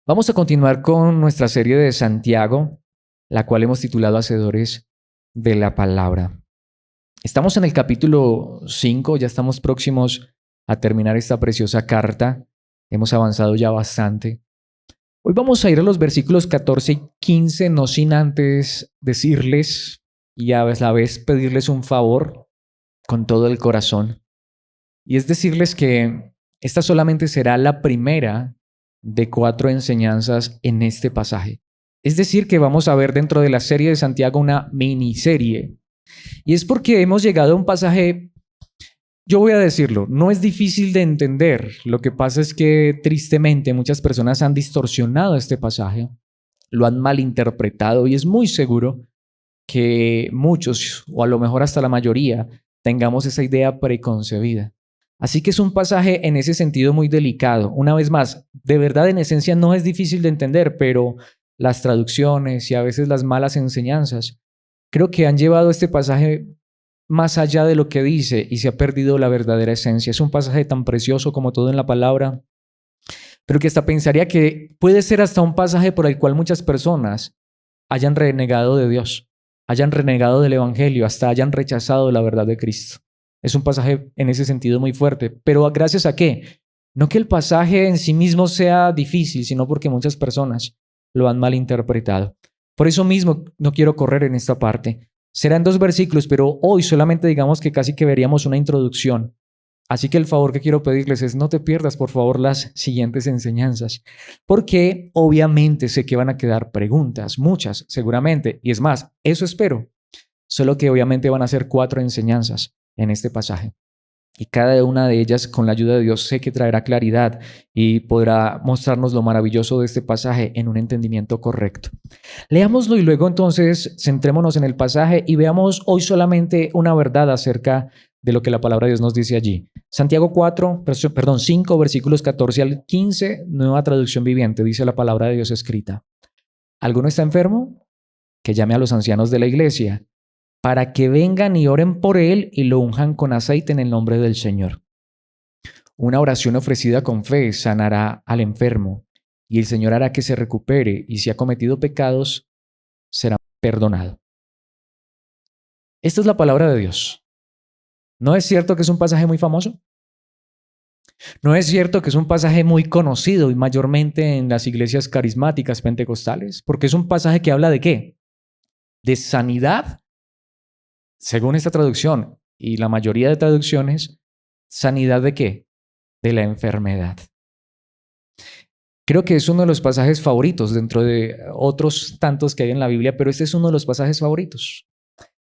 Vamos a continuar con nuestra serie de Santiago, la cual hemos titulado Hacedores de la Palabra. Estamos en el capítulo 5, ya estamos próximos a terminar esta preciosa carta. Hemos avanzado ya bastante. Hoy vamos a ir a los versículos 14 y 15, no sin antes decirles y a la vez pedirles un favor con todo el corazón. Y es decirles que esta solamente será la primera de 4 enseñanzas en este pasaje. Es decir, que vamos a ver dentro de la serie de Santiago una miniserie. Y es porque hemos llegado a un pasaje, yo voy a decirlo, no es difícil de entender. Lo que pasa es que tristemente muchas personas han distorsionado este pasaje, lo han malinterpretado y es muy seguro que muchos, o a lo mejor hasta la mayoría, tengamos esa idea preconcebida. Así que es un pasaje en ese sentido muy delicado. Una vez más, de verdad en esencia no es difícil de entender, pero las traducciones y a veces las malas enseñanzas creo que han llevado este pasaje más allá de lo que dice y se ha perdido la verdadera esencia. Es un pasaje tan precioso como todo en la palabra, pero que hasta pensaría que puede ser hasta un pasaje por el cual muchas personas hayan renegado de Dios, hayan renegado del Evangelio, hasta hayan rechazado la verdad de Cristo. Es un pasaje en ese sentido muy fuerte, pero ¿gracias a qué? No que el pasaje en sí mismo sea difícil, sino porque muchas personas lo han malinterpretado. Por eso mismo no quiero correr en esta parte. Serán 2 versículos, pero hoy solamente digamos que casi que veríamos una introducción. Así que el favor que quiero pedirles es no te pierdas, por favor, las siguientes enseñanzas, porque obviamente sé que van a quedar preguntas, muchas seguramente, y es más, eso espero, solo que obviamente van a ser 4 enseñanzas en este pasaje. Y cada una de ellas, con la ayuda de Dios, sé que traerá claridad y podrá mostrarnos lo maravilloso de este pasaje en un entendimiento correcto. Leámoslo y luego entonces centrémonos en el pasaje y veamos hoy solamente una verdad acerca de lo que la palabra de Dios nos dice allí. Santiago 5, versículos 14 al 15, nueva traducción viviente, dice la palabra de Dios escrita. ¿Alguno está enfermo? Que llame a los ancianos de la iglesia para que vengan y oren por él y lo unjan con aceite en el nombre del Señor. Una oración ofrecida con fe sanará al enfermo y el Señor hará que se recupere y si ha cometido pecados, será perdonado. Esta es la palabra de Dios. ¿No es cierto que es un pasaje muy famoso? ¿No es cierto que es un pasaje muy conocido y mayormente en las iglesias carismáticas pentecostales? Porque es un pasaje que habla de ¿qué? De sanidad. Según esta traducción y la mayoría de traducciones, ¿sanidad de qué? De la enfermedad. Creo que es uno de los pasajes favoritos dentro de otros tantos que hay en la Biblia, pero este es uno de los pasajes favoritos.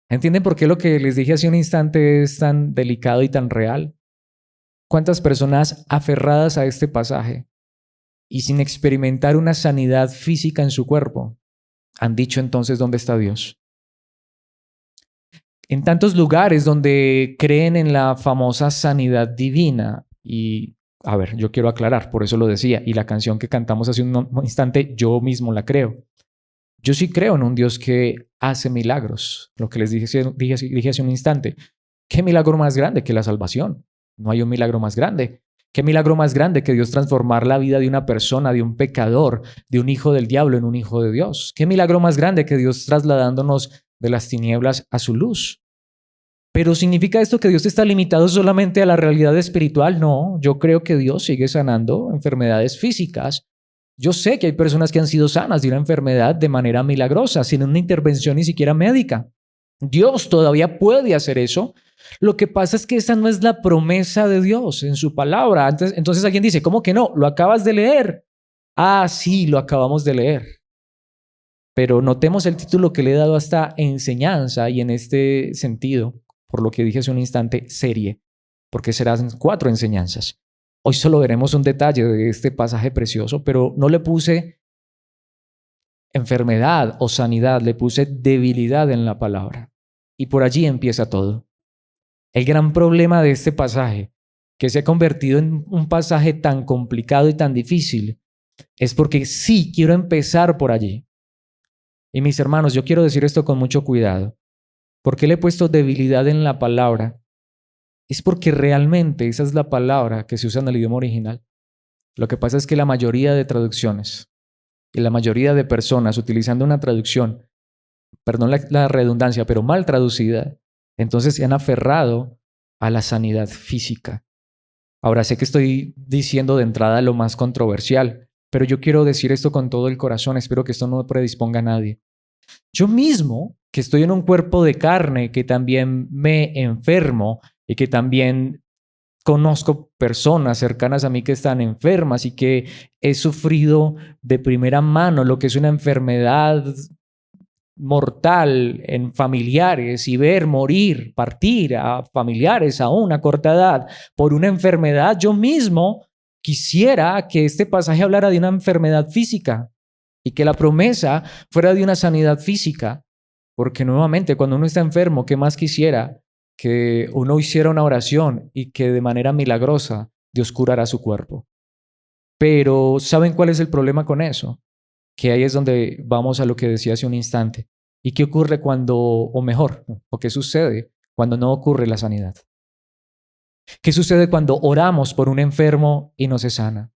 ¿Entienden por qué lo que les dije hace un instante es tan delicado y tan real? ¿Cuántas personas aferradas a este pasaje y sin experimentar una sanidad física en su cuerpo han dicho entonces dónde está Dios? En tantos lugares donde creen en la famosa sanidad divina y, a ver, yo quiero aclarar, por eso lo decía, y la canción que cantamos hace un instante, yo mismo la creo. Yo sí creo en un Dios que hace milagros, lo que les dije hace un instante. ¿Qué milagro más grande que la salvación? No hay un milagro más grande. ¿Qué milagro más grande que Dios transformar la vida de una persona, de un pecador, de un hijo del diablo en un hijo de Dios? ¿Qué milagro más grande que Dios trasladándonos de las tinieblas a su luz? Pero ¿significa esto que Dios está limitado solamente a la realidad espiritual? No, yo creo que Dios sigue sanando enfermedades físicas. Yo sé que hay personas que han sido sanas de una enfermedad de manera milagrosa, sin una intervención ni siquiera médica. Dios todavía puede hacer eso. Lo que pasa es que esa no es la promesa de Dios en su palabra. Entonces alguien dice, ¿cómo que no? ¿Lo acabas de leer? Ah, sí, lo acabamos de leer. Pero notemos el título que le he dado a esta enseñanza y en este sentido, por lo que dije hace un instante, serie, porque serán 4 enseñanzas. Hoy solo veremos un detalle de este pasaje precioso, pero no le puse enfermedad o sanidad, le puse debilidad en la palabra. Y por allí empieza todo. El gran problema de este pasaje, que se ha convertido en un pasaje tan complicado y tan difícil, es porque sí quiero empezar por allí. Y mis hermanos, yo quiero decir esto con mucho cuidado. ¿Por qué le he puesto debilidad en la palabra? Es porque realmente esa es la palabra que se usa en el idioma original. Lo que pasa es que la mayoría de traducciones Y la mayoría de personas utilizando una traducción, perdón la redundancia, pero mal traducida, entonces se han aferrado a la sanidad física. Ahora sé que estoy diciendo de entrada lo más controversial, pero yo quiero decir esto con todo el corazón, espero que esto no predisponga a nadie. Yo mismo, que estoy en un cuerpo de carne, que también me enfermo y que también conozco personas cercanas a mí que están enfermas y que he sufrido de primera mano lo que es una enfermedad mortal en familiares y ver morir, partir a familiares a una corta edad por una enfermedad, yo mismo quisiera que este pasaje hablara de una enfermedad física y que la promesa fuera de una sanidad física, porque nuevamente cuando uno está enfermo, ¿qué más quisiera? Que uno hiciera una oración y que de manera milagrosa Dios curara su cuerpo. Pero ¿saben cuál es el problema con eso? Que ahí es donde vamos a lo que decía hace un instante. ¿Y qué ocurre cuando, o mejor, o qué sucede cuando no ocurre la sanidad? ¿Qué sucede cuando oramos por un enfermo y no se sana?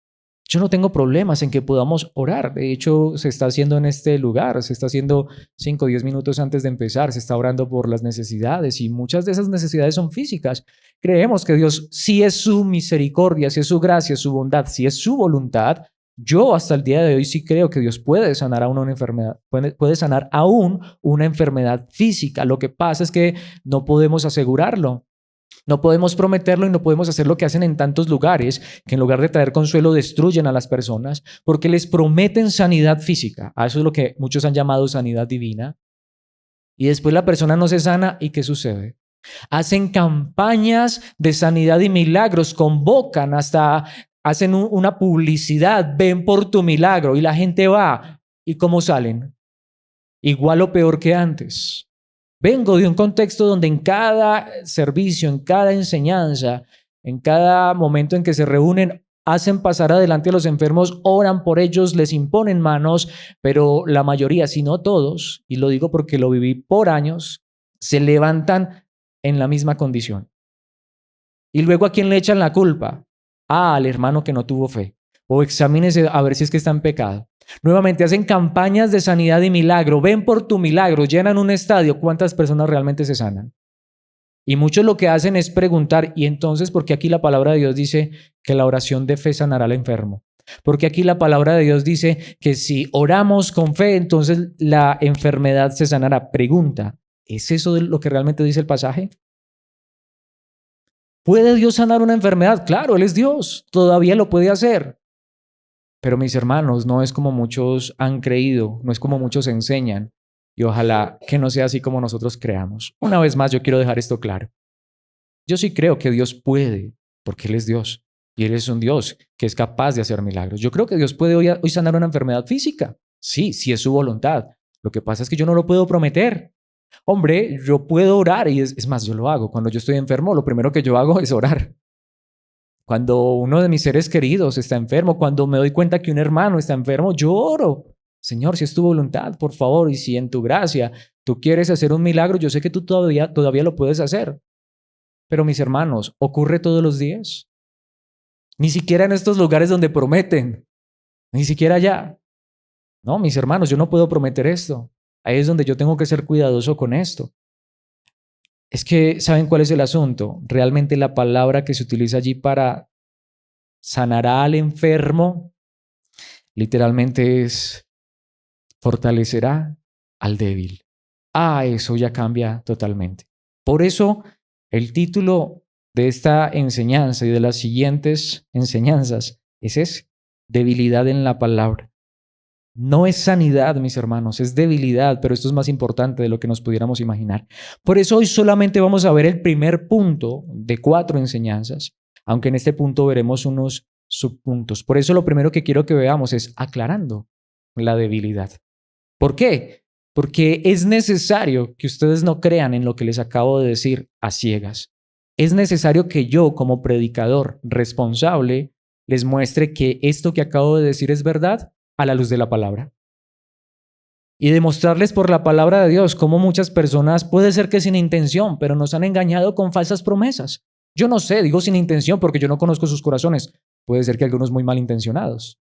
Yo no tengo problemas en que podamos orar. De hecho, se está haciendo en este lugar, se está haciendo 5 o 10 minutos antes de empezar, se está orando por las necesidades y muchas de esas necesidades son físicas. Creemos que Dios, si es su misericordia, si es su gracia, su bondad, si es su voluntad, yo hasta el día de hoy sí creo que Dios puede sanar aún una enfermedad, puede sanar aún una enfermedad física. Lo que pasa es que no podemos asegurarlo. No podemos prometerlo y no podemos hacer lo que hacen en tantos lugares, que en lugar de traer consuelo destruyen a las personas porque les prometen sanidad física. A eso es lo que muchos han llamado sanidad divina. Y después la persona no se sana y ¿qué sucede? Hacen campañas de sanidad y milagros, convocan hasta, hacen una publicidad, ven por tu milagro y la gente va. ¿Y cómo salen? Igual o peor que antes. Vengo de un contexto donde en cada servicio, en cada enseñanza, en cada momento en que se reúnen, hacen pasar adelante a los enfermos, oran por ellos, les imponen manos, pero la mayoría, si no todos, y lo digo porque lo viví por años, se levantan en la misma condición. Y luego ¿a quién le echan la culpa? Al hermano que no tuvo fe. O examínese a ver si es que está en pecado. Nuevamente hacen campañas de sanidad y milagro. Ven por tu milagro, llenan un estadio. ¿Cuántas personas realmente se sanan? Y muchos lo que hacen es preguntar, ¿y entonces por qué aquí la palabra de Dios dice que la oración de fe sanará al enfermo? Porque aquí la palabra de Dios dice que si oramos con fe, entonces la enfermedad se sanará. Pregunta, ¿es eso lo que realmente dice el pasaje? ¿Puede Dios sanar una enfermedad? Claro, Él es Dios, todavía lo puede hacer. Pero mis hermanos, no es como muchos han creído, no es como muchos enseñan. Y ojalá que no sea así como nosotros creamos. Una vez más, yo quiero dejar esto claro. Yo sí creo que Dios puede, porque Él es Dios. Y Él es un Dios que es capaz de hacer milagros. Yo creo que Dios puede hoy sanar una enfermedad física. Sí, sí es su voluntad. Lo que pasa es que yo no lo puedo prometer. Hombre, yo puedo orar y es más, yo lo hago. Cuando yo estoy enfermo, lo primero que yo hago es orar. Cuando uno de mis seres queridos está enfermo, cuando me doy cuenta que un hermano está enfermo, yo oro. Señor, si es tu voluntad, por favor, y si en tu gracia tú quieres hacer un milagro, yo sé que tú todavía lo puedes hacer. Pero mis hermanos, ¿ocurre todos los días? Ni siquiera en estos lugares donde prometen, ni siquiera allá. No, mis hermanos, yo no puedo prometer esto. Ahí es donde yo tengo que ser cuidadoso con esto. Es que, ¿saben cuál es el asunto? Realmente la palabra que se utiliza allí para sanará al enfermo, literalmente es fortalecerá al débil. Eso ya cambia totalmente. Por eso, el título de esta enseñanza y de las siguientes enseñanzas es ese, debilidad en la palabra. No es sanidad, mis hermanos, es debilidad, pero esto es más importante de lo que nos pudiéramos imaginar. Por eso hoy solamente vamos a ver el primer punto de 4 enseñanzas, aunque en este punto veremos unos subpuntos. Por eso lo primero que quiero que veamos es aclarando la debilidad. ¿Por qué? Porque es necesario que ustedes no crean en lo que les acabo de decir a ciegas. Es necesario que yo, como predicador responsable, les muestre que esto que acabo de decir es verdad a la luz de la palabra. Y demostrarles por la palabra de Dios cómo muchas personas, puede ser que sin intención, pero nos han engañado con falsas promesas. Yo no sé, digo sin intención porque yo no conozco sus corazones. Puede ser que algunos muy malintencionados.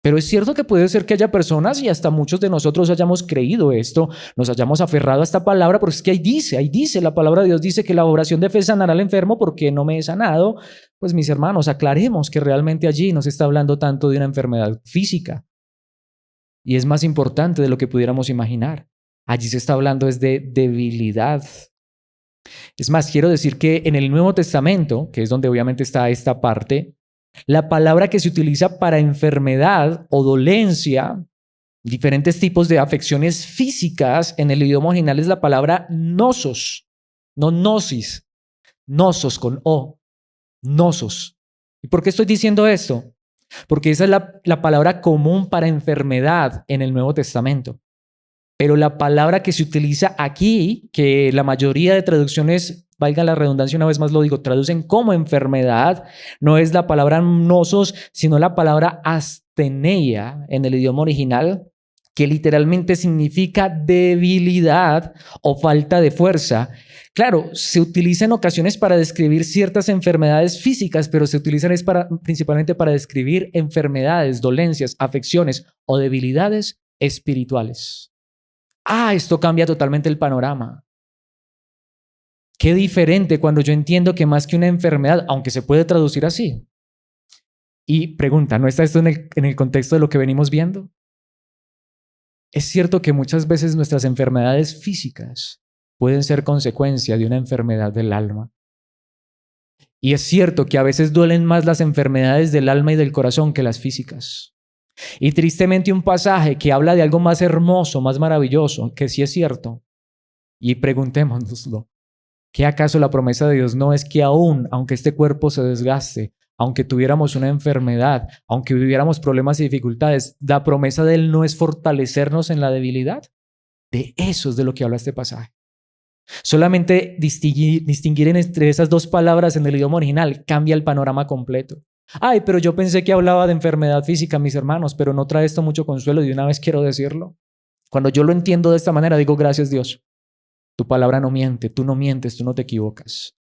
Pero es cierto que puede ser que haya personas y hasta muchos de nosotros hayamos creído esto, nos hayamos aferrado a esta palabra, porque es que ahí dice, la palabra de Dios dice que la oración de fe sanará al enfermo porque no me he sanado. Pues mis hermanos, aclaremos que realmente allí no se está hablando tanto de una enfermedad física y es más importante de lo que pudiéramos imaginar. Allí se está hablando es de debilidad. Es más, quiero decir que en el Nuevo Testamento, que es donde obviamente está esta parte, la palabra que se utiliza para enfermedad o dolencia, diferentes tipos de afecciones físicas en el idioma original es la palabra nosos, no gnosis, nosos con O, nosos. ¿Y por qué estoy diciendo esto? Porque esa es la palabra común para enfermedad en el Nuevo Testamento. Pero la palabra que se utiliza aquí, que la mayoría de traducciones, valga la redundancia una vez más lo digo, traducen como enfermedad, no es la palabra nosos, sino la palabra asteneia en el idioma original, que literalmente significa debilidad o falta de fuerza. Claro, se utiliza en ocasiones para describir ciertas enfermedades físicas, pero se utilizan principalmente para describir enfermedades, dolencias, afecciones o debilidades espirituales. Esto cambia totalmente el panorama. Qué diferente cuando yo entiendo que más que una enfermedad, aunque se puede traducir así. Y pregunta, ¿no está esto en el contexto de lo que venimos viendo? Es cierto que muchas veces nuestras enfermedades físicas pueden ser consecuencia de una enfermedad del alma. Y es cierto que a veces duelen más las enfermedades del alma y del corazón que las físicas. Y tristemente un pasaje que habla de algo más hermoso, más maravilloso, que sí es cierto. Y preguntémonoslo, ¿qué acaso la promesa de Dios no es que aunque este cuerpo se desgaste, aunque tuviéramos una enfermedad, aunque viviéramos problemas y dificultades, la promesa de Él no es fortalecernos en la debilidad? De eso es de lo que habla este pasaje. Solamente distinguir entre esas dos palabras en el idioma original cambia el panorama completo. Pero yo pensé que hablaba de enfermedad física, mis hermanos, pero no trae esto mucho consuelo y de una vez quiero decirlo. Cuando yo lo entiendo de esta manera, digo gracias Dios. Tu palabra no miente, tú no mientes, tú no te equivocas.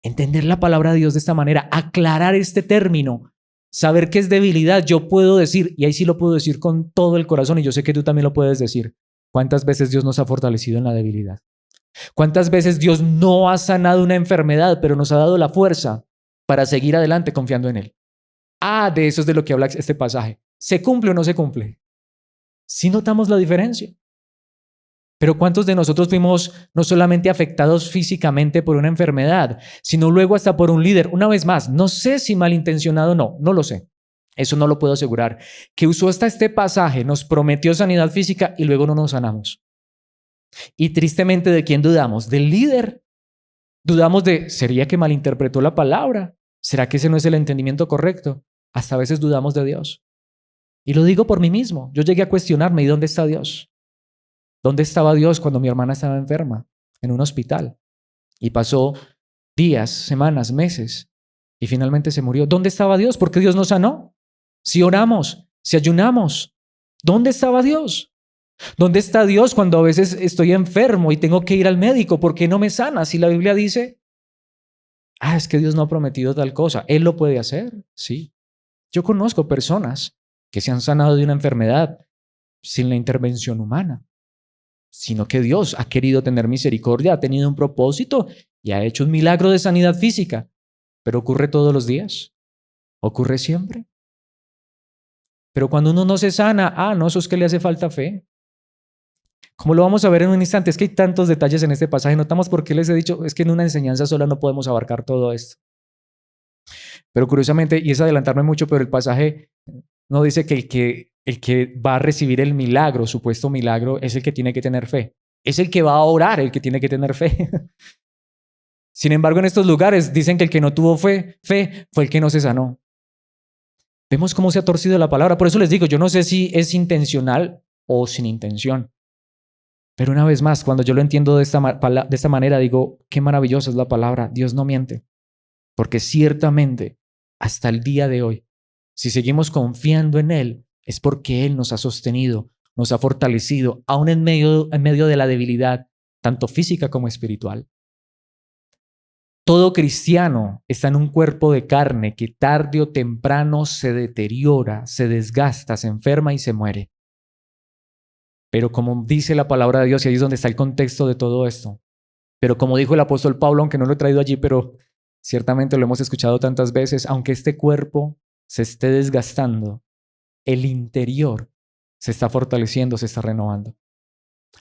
Entender la palabra de Dios de esta manera, aclarar este término, saber qué es debilidad, yo puedo decir, y ahí sí lo puedo decir con todo el corazón, y yo sé que tú también lo puedes decir, ¿cuántas veces Dios nos ha fortalecido en la debilidad? ¿Cuántas veces Dios no ha sanado una enfermedad, pero nos ha dado la fuerza para seguir adelante confiando en Él? De eso es de lo que habla este pasaje. ¿Se cumple o no se cumple? Sí notamos la diferencia. Pero ¿cuántos de nosotros fuimos no solamente afectados físicamente por una enfermedad, sino luego hasta por un líder? Una vez más, no sé si malintencionado o no, no lo sé. Eso no lo puedo asegurar. Que usó hasta este pasaje, nos prometió sanidad física y luego no nos sanamos. Y tristemente, ¿de quién dudamos? Del líder. Dudamos ¿sería que malinterpretó la palabra? ¿Será que ese no es el entendimiento correcto? Hasta a veces dudamos de Dios. Y lo digo por mí mismo. Yo llegué a cuestionarme, ¿y dónde está Dios? ¿Dónde estaba Dios cuando mi hermana estaba enferma en un hospital? Y pasó días, semanas, meses y finalmente se murió. ¿Dónde estaba Dios? ¿Por qué Dios no sanó? Si oramos, si ayunamos, ¿dónde estaba Dios? ¿Dónde está Dios cuando a veces estoy enfermo y tengo que ir al médico? ¿Por qué no me sana? Si la Biblia dice, es que Dios no ha prometido tal cosa. ¿Él lo puede hacer? Sí. Yo conozco personas que se han sanado de una enfermedad sin la intervención humana, sino que Dios ha querido tener misericordia, ha tenido un propósito y ha hecho un milagro de sanidad física. Pero ocurre todos los días, ocurre siempre. Pero cuando uno no se sana, no, eso es que le hace falta fe. Como lo vamos a ver en un instante, es que hay tantos detalles en este pasaje, notamos por qué les he dicho, es que en una enseñanza sola no podemos abarcar todo esto. Pero curiosamente, y es adelantarme mucho, pero el pasaje no dice que el que va a recibir el milagro, supuesto milagro, es el que tiene que tener fe. Es el que va a orar el que tiene que tener fe. Sin embargo, en estos lugares dicen que el que no tuvo fe fue el que no se sanó. Vemos cómo se ha torcido la palabra. Por eso les digo, yo no sé si es intencional o sin intención. Pero una vez más, cuando yo lo entiendo de esta manera, digo, qué maravillosa es la palabra. Dios no miente. Porque ciertamente, hasta el día de hoy, si seguimos confiando en Él, es porque Él nos ha sostenido, nos ha fortalecido, aún en medio de la debilidad, tanto física como espiritual. todo cristiano está en un cuerpo de carne que tarde o temprano se deteriora, se desgasta, se enferma y se muere. Pero como dice la palabra de Dios, y ahí es donde está el contexto de todo esto, pero como dijo el apóstol Pablo, aunque no lo he traído allí, pero ciertamente lo hemos escuchado tantas veces, aunque este cuerpo se esté desgastando, el interior se está fortaleciendo, se está renovando.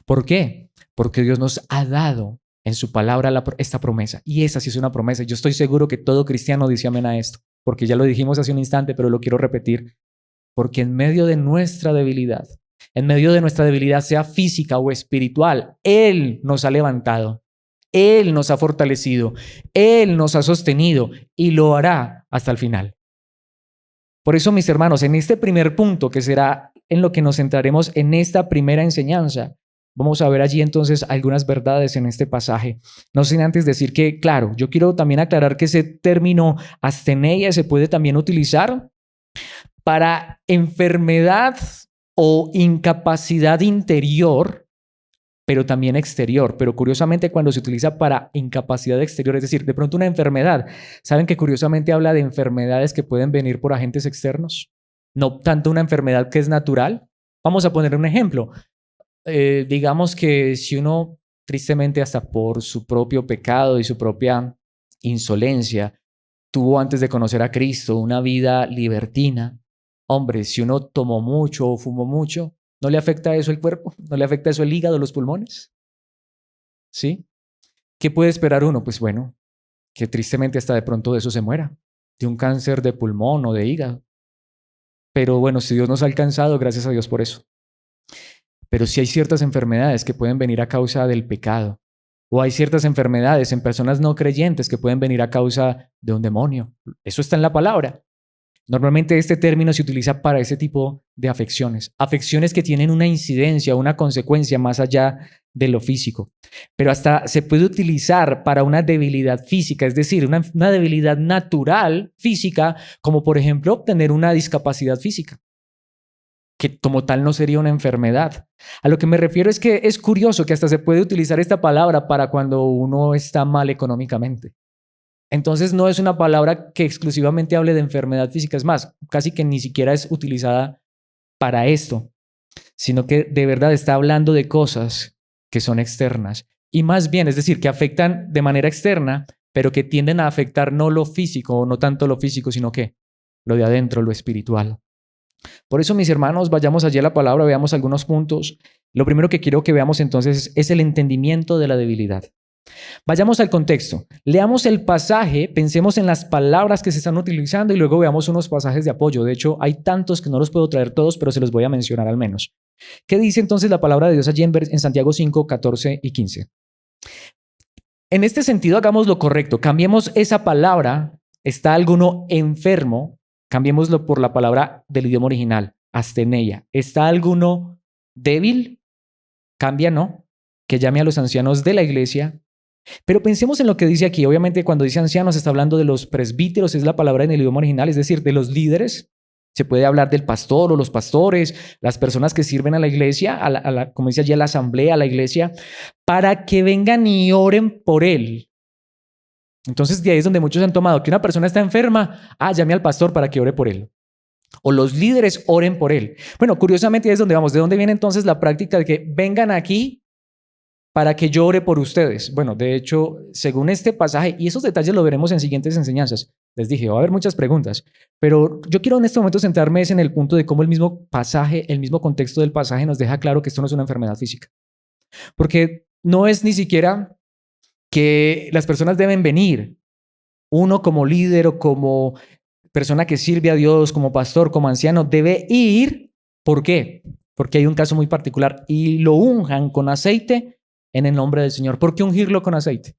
¿Por qué? Porque Dios nos ha dado en su palabra esta promesa. Y esa sí es una promesa. Yo estoy seguro que todo cristiano dice amén a esto, porque ya lo dijimos hace un instante, pero lo quiero repetir. Porque en medio de nuestra debilidad, sea física o espiritual, Él nos ha levantado, Él nos ha fortalecido, Él nos ha sostenido y lo hará hasta el final. Por eso, mis hermanos, en este primer punto, que será en lo que nos centraremos en esta primera enseñanza, vamos a ver allí entonces algunas verdades en este pasaje. No sin antes decir que, claro, yo quiero también aclarar que ese término asteneia se puede también utilizar para enfermedad o incapacidad interior, pero también exterior. Pero curiosamente cuando se utiliza para incapacidad exterior, es decir, de pronto una enfermedad, ¿saben que curiosamente habla de enfermedades que pueden venir por agentes externos? No tanto una enfermedad que es natural. Vamos a poner un ejemplo. Digamos que si uno, tristemente hasta por su propio pecado y su propia insolencia, tuvo antes de conocer a Cristo una vida libertina, hombre, si uno tomó mucho o fumó mucho, ¿no le afecta eso el cuerpo? ¿No le afecta eso el hígado, los pulmones? ¿Sí? ¿Qué puede esperar uno? Pues bueno, que tristemente hasta de pronto de eso se muera, de un cáncer de pulmón o de hígado. Pero bueno, si Dios nos ha alcanzado, gracias a Dios por eso. Pero sí hay ciertas enfermedades que pueden venir a causa del pecado. O hay ciertas enfermedades en personas no creyentes que pueden venir a causa de un demonio. Eso está en la palabra. Normalmente este término se utiliza para ese tipo de afecciones. Afecciones que tienen una incidencia, una consecuencia más allá de lo físico. Pero hasta se puede utilizar para una debilidad física, es decir, una debilidad natural física, como por ejemplo tener una discapacidad física, que como tal no sería una enfermedad. A lo que me refiero es que es curioso que hasta se puede utilizar esta palabra para cuando uno está mal económicamente. Entonces no es una palabra que exclusivamente hable de enfermedad física, es más, casi que ni siquiera es utilizada para esto, sino que de verdad está hablando de cosas que son externas y más bien, es decir, que afectan de manera externa, pero que tienden a afectar no lo físico, o no tanto lo físico, sino que lo de adentro, lo espiritual. Por eso, mis hermanos, vayamos allí a la palabra, veamos algunos puntos. Lo primero que quiero que veamos entonces es el entendimiento de la debilidad. Vayamos al contexto. Leamos el pasaje, pensemos en las palabras que se están utilizando y luego veamos unos pasajes de apoyo. De hecho, hay tantos que no los puedo traer todos, pero se los voy a mencionar al menos. ¿Qué dice entonces la palabra de Dios allí en Santiago 5, 14 y 15? En este sentido, hagamos lo correcto. Cambiemos esa palabra, está alguno enfermo, cambiémoslo por la palabra del idioma original, asteneia. ¿Está alguno débil? Cambia, ¿no? Que llame a los ancianos de la iglesia. Pero pensemos en lo que dice aquí. Obviamente, cuando dice ancianos, está hablando de los presbíteros, es la palabra en el idioma original, es decir, de los líderes. Se puede hablar del pastor o los pastores, las personas que sirven a la iglesia, como dice allí, a la asamblea, a la iglesia, para que vengan y oren por él. Entonces, de ahí es donde muchos han tomado que una persona está enferma, llame al pastor para que ore por él. O los líderes oren por él. Bueno, curiosamente ahí es donde vamos. ¿De dónde viene entonces la práctica de que vengan aquí para que yo ore por ustedes? Bueno, de hecho, según este pasaje, y esos detalles lo veremos en siguientes enseñanzas, les dije, va a haber muchas preguntas, pero yo quiero en este momento centrarme en el punto de cómo el mismo pasaje, el mismo contexto del pasaje nos deja claro que esto no es una enfermedad física. Porque no es ni siquiera que las personas deben venir, uno como líder o como persona que sirve a Dios, como pastor, como anciano, debe ir. ¿Por qué? Porque hay un caso muy particular y lo unjan con aceite en el nombre del Señor. ¿Por qué ungirlo con aceite?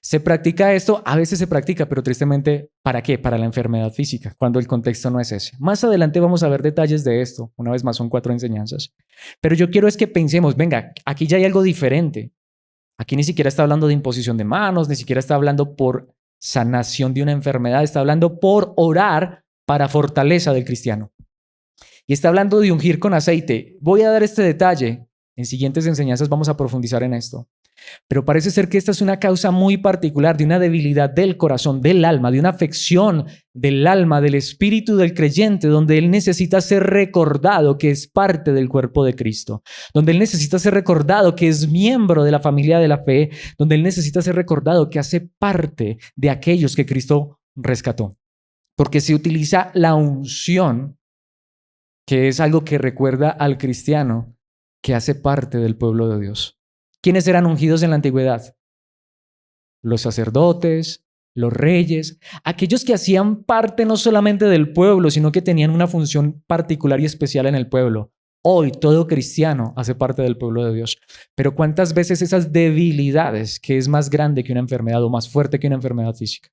¿Se practica esto? A veces se practica, pero tristemente, ¿para qué? Para la enfermedad física, cuando el contexto no es ese. Más adelante vamos a ver detalles de esto. Una vez más, son 4 enseñanzas. Pero yo quiero es que pensemos, venga, aquí ya hay algo diferente. Aquí ni siquiera está hablando de imposición de manos, ni siquiera está hablando por sanación de una enfermedad, está hablando por orar para fortaleza del cristiano. Y está hablando de ungir con aceite. Voy a dar este detalle. En siguientes enseñanzas vamos a profundizar en esto. Pero parece ser que esta es una causa muy particular de una debilidad del corazón, del alma, de una afección del alma, del espíritu del creyente, donde él necesita ser recordado que es parte del cuerpo de Cristo, donde él necesita ser recordado que es miembro de la familia de la fe, donde él necesita ser recordado que hace parte de aquellos que Cristo rescató. Porque se utiliza la unción, que es algo que recuerda al cristiano que hace parte del pueblo de Dios. ¿Quiénes eran ungidos en la antigüedad? Los sacerdotes, los reyes, aquellos que hacían parte no solamente del pueblo, sino que tenían una función particular y especial en el pueblo. Hoy todo cristiano hace parte del pueblo de Dios. Pero ¿cuántas veces esas debilidades, que es más grande que una enfermedad o más fuerte que una enfermedad física?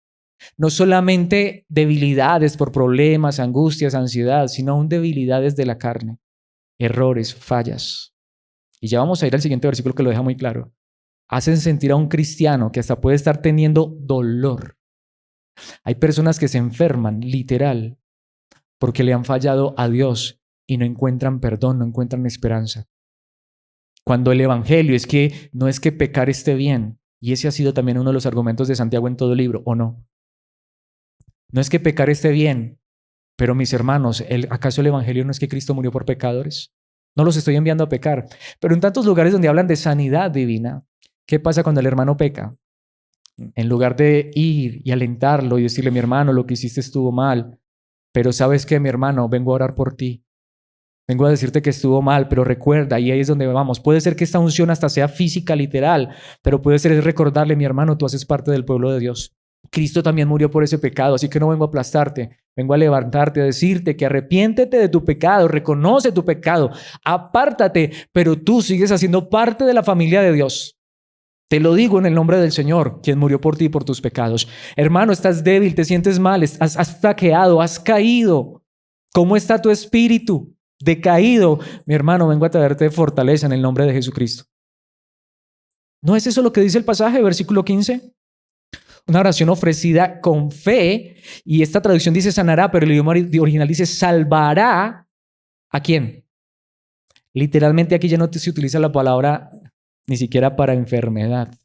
No solamente debilidades por problemas, angustias, ansiedad, sino aún debilidades de la carne, errores, fallas. Y ya vamos a ir al siguiente versículo que lo deja muy claro. Hacen sentir a un cristiano que hasta puede estar teniendo dolor. Hay personas que se enferman, literal, porque le han fallado a Dios y no encuentran perdón, no encuentran esperanza. Cuando el evangelio es que no es que pecar esté bien, y ese ha sido también uno de los argumentos de Santiago en todo el libro, ¿o no? No es que pecar esté bien, pero mis hermanos, ¿acaso el evangelio no es que Cristo murió por pecadores? No los estoy enviando a pecar. Pero en tantos lugares donde hablan de sanidad divina, ¿qué pasa cuando el hermano peca? En lugar de ir y alentarlo y decirle, mi hermano, lo que hiciste estuvo mal, pero ¿sabes qué, mi hermano? Vengo a orar por ti. Vengo a decirte que estuvo mal, pero recuerda, y ahí es donde vamos. Puede ser que esta unción hasta sea física, literal, pero puede ser recordarle, mi hermano, tú haces parte del pueblo de Dios. Cristo también murió por ese pecado, así que no vengo a aplastarte, vengo a levantarte, a decirte que arrepiéntete de tu pecado, reconoce tu pecado, apártate, pero tú sigues haciendo parte de la familia de Dios. Te lo digo en el nombre del Señor, quien murió por ti y por tus pecados. Hermano, estás débil, te sientes mal, has flaqueado, has caído. ¿Cómo está tu espíritu? Decaído. Mi hermano, vengo a traerte fortaleza en el nombre de Jesucristo. ¿No es eso lo que dice el pasaje, versículo 15? Una oración ofrecida con fe, y esta traducción dice sanará, pero el idioma original dice salvará. ¿A quién? Literalmente aquí ya no se utiliza la palabra ni siquiera para enfermedad.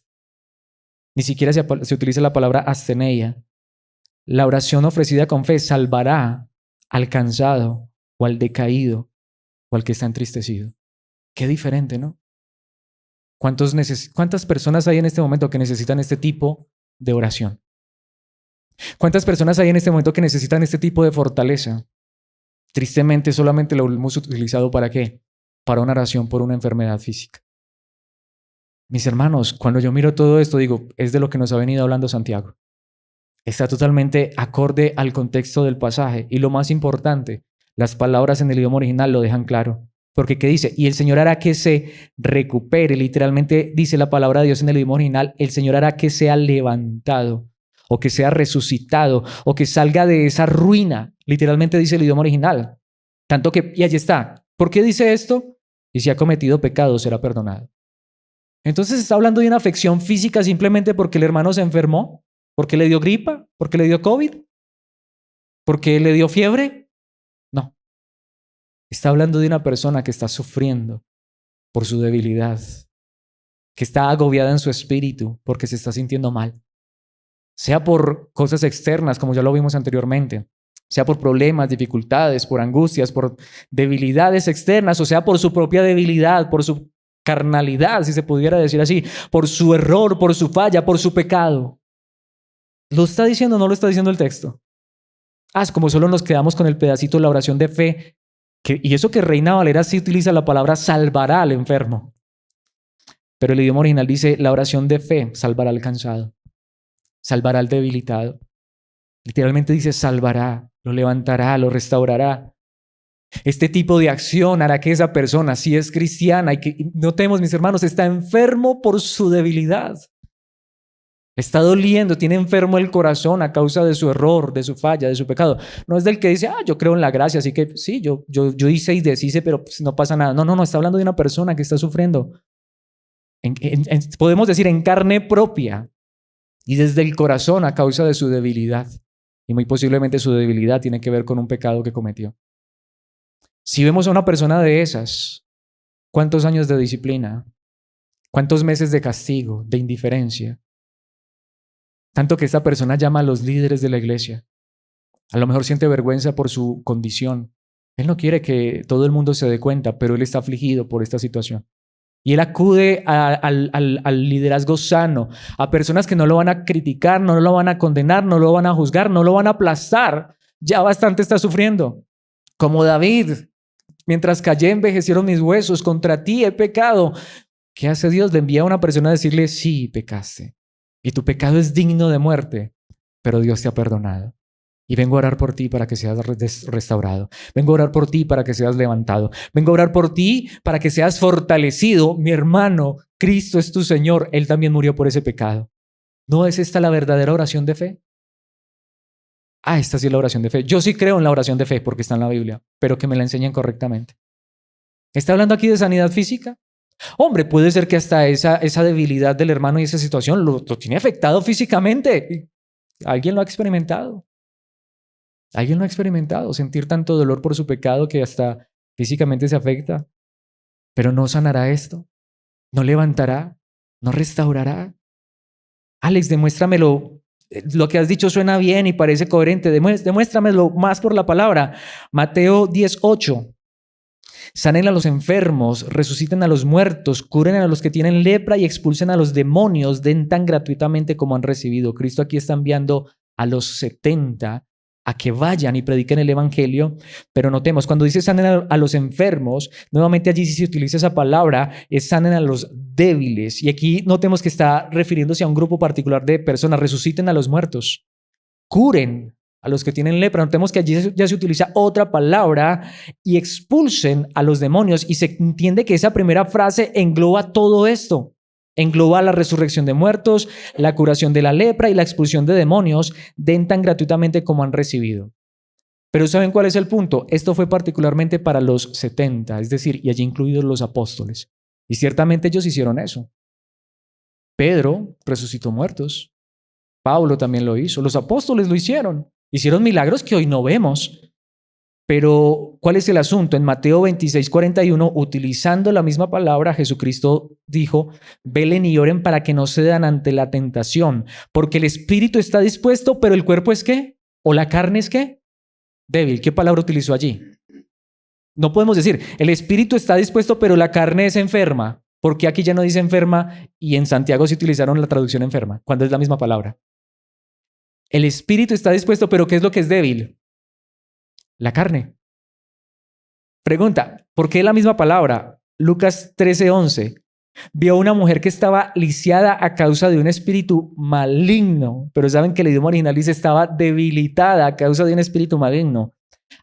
Ni siquiera se utiliza la palabra asteneia. La oración ofrecida con fe salvará al cansado o al decaído o al que está entristecido. Qué diferente, ¿no? ¿Cuántas personas hay en este momento que necesitan este tipo de oración? ¿Cuántas personas hay en este momento que necesitan este tipo de fortaleza? Tristemente solamente lo hemos utilizado ¿para qué? Para una oración por una enfermedad física. Mis hermanos, cuando yo miro todo esto, digo, es de lo que nos ha venido hablando Santiago. Está totalmente acorde al contexto del pasaje. Y lo más importante, las palabras en el idioma original lo dejan claro. Porque ¿qué dice? Y el Señor hará que se recupere. Literalmente dice la palabra de Dios en el idioma original, el Señor hará que sea levantado, o que sea resucitado, o que salga de esa ruina. Literalmente dice el idioma original. Tanto que, y allí está. ¿Por qué dice esto? Y si ha cometido pecado, será perdonado. Entonces está hablando de una afección física simplemente porque el hermano se enfermó, porque le dio gripa, porque le dio COVID, porque le dio fiebre. No. Está hablando de una persona que está sufriendo por su debilidad, que está agobiada en su espíritu porque se está sintiendo mal. Sea por cosas externas, como ya lo vimos anteriormente, sea por problemas, dificultades, por angustias, por debilidades externas, o sea por su propia debilidad, por su carnalidad, si se pudiera decir así, por su error, por su falla, por su pecado. ¿Lo está diciendo o no lo está diciendo el texto? Como solo nos quedamos con el pedacito de la oración de fe, y eso que Reina Valera sí utiliza la palabra salvará al enfermo. Pero el idioma original dice la oración de fe salvará al cansado, salvará al debilitado. Literalmente dice salvará, lo levantará, lo restaurará. Este tipo de acción hará que esa persona, si es cristiana, y que notemos, mis hermanos, está enfermo por su debilidad. Está doliendo, tiene enfermo el corazón a causa de su error, de su falla, de su pecado. No es del que dice, yo creo en la gracia, así que sí, yo hice y deshice, pero pues no pasa nada. No, está hablando de una persona que está sufriendo. Podemos decir en carne propia y desde el corazón a causa de su debilidad. Y muy posiblemente su debilidad tiene que ver con un pecado que cometió. Si vemos a una persona de esas, ¿cuántos años de disciplina? ¿Cuántos meses de castigo, de indiferencia? Tanto que esta persona llama a los líderes de la iglesia. A lo mejor siente vergüenza por su condición. Él no quiere que todo el mundo se dé cuenta, pero él está afligido por esta situación. Y él acude al liderazgo sano, a personas que no lo van a criticar, no lo van a condenar, no lo van a juzgar, no lo van a aplastar. Ya bastante está sufriendo. Como David, mientras callé envejecieron mis huesos, contra ti he pecado. ¿Qué hace Dios? Le envía a una persona a decirle, sí, pecaste. Y tu pecado es digno de muerte, pero Dios te ha perdonado. Y vengo a orar por ti para que seas restaurado. Vengo a orar por ti para que seas levantado. Vengo a orar por ti para que seas fortalecido. Mi hermano, Cristo es tu Señor. Él también murió por ese pecado. ¿No es esta la verdadera oración de fe? Esta sí es la oración de fe. Yo sí creo en la oración de fe porque está en la Biblia, pero que me la enseñen correctamente. ¿Está hablando aquí de sanidad física? Hombre, puede ser que hasta esa debilidad del hermano y esa situación lo tiene afectado físicamente. ¿Alguien lo ha experimentado? ¿Alguien lo ha experimentado? Sentir tanto dolor por su pecado que hasta físicamente se afecta. Pero no sanará esto. No levantará. No restaurará. Alex, demuéstramelo. Lo que has dicho suena bien y parece coherente. Demuéstramelo más por la palabra. Mateo 10:8. Sanen a los enfermos, resuciten a los muertos, curen a los que tienen lepra y expulsen a los demonios, den tan gratuitamente como han recibido. Cristo aquí está enviando a los 70 a que vayan y prediquen el evangelio, pero notemos, cuando dice sanen a los enfermos, nuevamente allí sí se utiliza esa palabra, es sanen a los débiles. Y aquí notemos que está refiriéndose a un grupo particular de personas, resuciten a los muertos, curen a los que tienen lepra. Notemos que allí ya se utiliza otra palabra, y expulsen a los demonios. Y se entiende que esa primera frase engloba todo esto. Engloba la resurrección de muertos, la curación de la lepra y la expulsión de demonios, den tan gratuitamente como han recibido. Pero ¿saben cuál es el punto? Esto fue particularmente para los 70, es decir, y allí incluidos los apóstoles. Y ciertamente ellos hicieron eso. Pedro resucitó muertos. Pablo también lo hizo. Los apóstoles lo hicieron. Hicieron milagros que hoy no vemos. Pero, ¿cuál es el asunto? En Mateo 26:41, utilizando la misma palabra, Jesucristo dijo, velen y oren para que no cedan ante la tentación, porque el espíritu está dispuesto, pero el cuerpo es ¿qué? ¿O la carne es qué? Débil. ¿Qué palabra utilizó allí? No podemos decir, el espíritu está dispuesto, pero la carne es enferma. Porque aquí ya no dice enferma y en Santiago se utilizaron la traducción enferma, cuando es la misma palabra. El espíritu está dispuesto, pero ¿qué es lo que es débil? La carne. Pregunta, ¿por qué la misma palabra? Lucas 13:11. Vio a una mujer que estaba lisiada a causa de un espíritu maligno, pero saben que el idioma original dice estaba debilitada a causa de un espíritu maligno.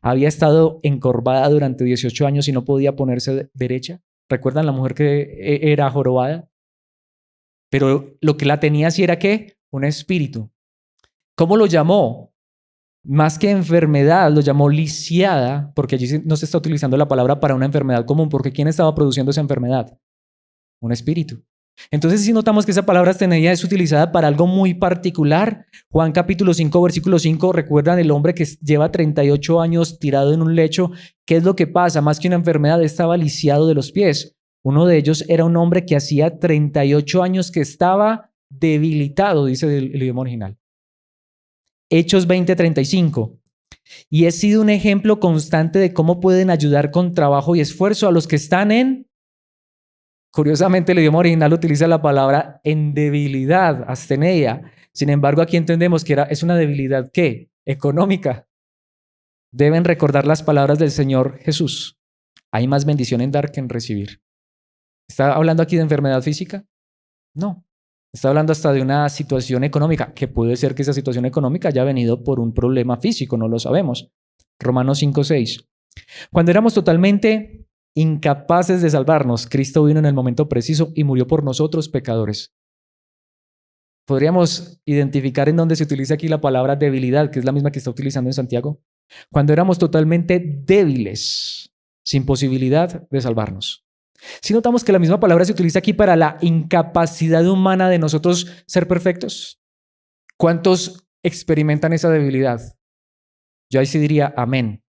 Había estado encorvada durante 18 años y no podía ponerse derecha. ¿Recuerdan la mujer que era jorobada? Pero lo que la tenía sí era ¿qué? Un espíritu. ¿Cómo lo llamó? Más que enfermedad, lo llamó lisiada, porque allí no se está utilizando la palabra para una enfermedad común, porque ¿quién estaba produciendo esa enfermedad? Un espíritu. Entonces, si notamos que esa palabra astenea es utilizada para algo muy particular. Juan capítulo 5, versículo 5, recuerdan el hombre que lleva 38 años tirado en un lecho. ¿Qué es lo que pasa? Más que una enfermedad, estaba lisiado de los pies. Uno de ellos era un hombre que hacía 38 años que estaba debilitado, dice el idioma original. Hechos 20:35. Y he sido un ejemplo constante de cómo pueden ayudar con trabajo y esfuerzo a los que están en... Curiosamente, el idioma original utiliza la palabra en debilidad, astenea. Sin embargo, aquí entendemos que es una debilidad, ¿qué? Económica. Deben recordar las palabras del Señor Jesús. Hay más bendición en dar que en recibir. ¿Está hablando aquí de enfermedad física? No. Está hablando hasta de una situación económica, que puede ser que esa situación económica haya venido por un problema físico, no lo sabemos. Romanos 5:6. Cuando éramos totalmente incapaces de salvarnos, Cristo vino en el momento preciso y murió por nosotros pecadores. Podríamos identificar en dónde se utiliza aquí la palabra debilidad, que es la misma que está utilizando en Santiago. Cuando éramos totalmente débiles, sin posibilidad de salvarnos. Si notamos que la misma palabra se utiliza aquí para la incapacidad humana de nosotros ser perfectos. ¿Cuántos experimentan esa debilidad? Yo ahí sí diría amén.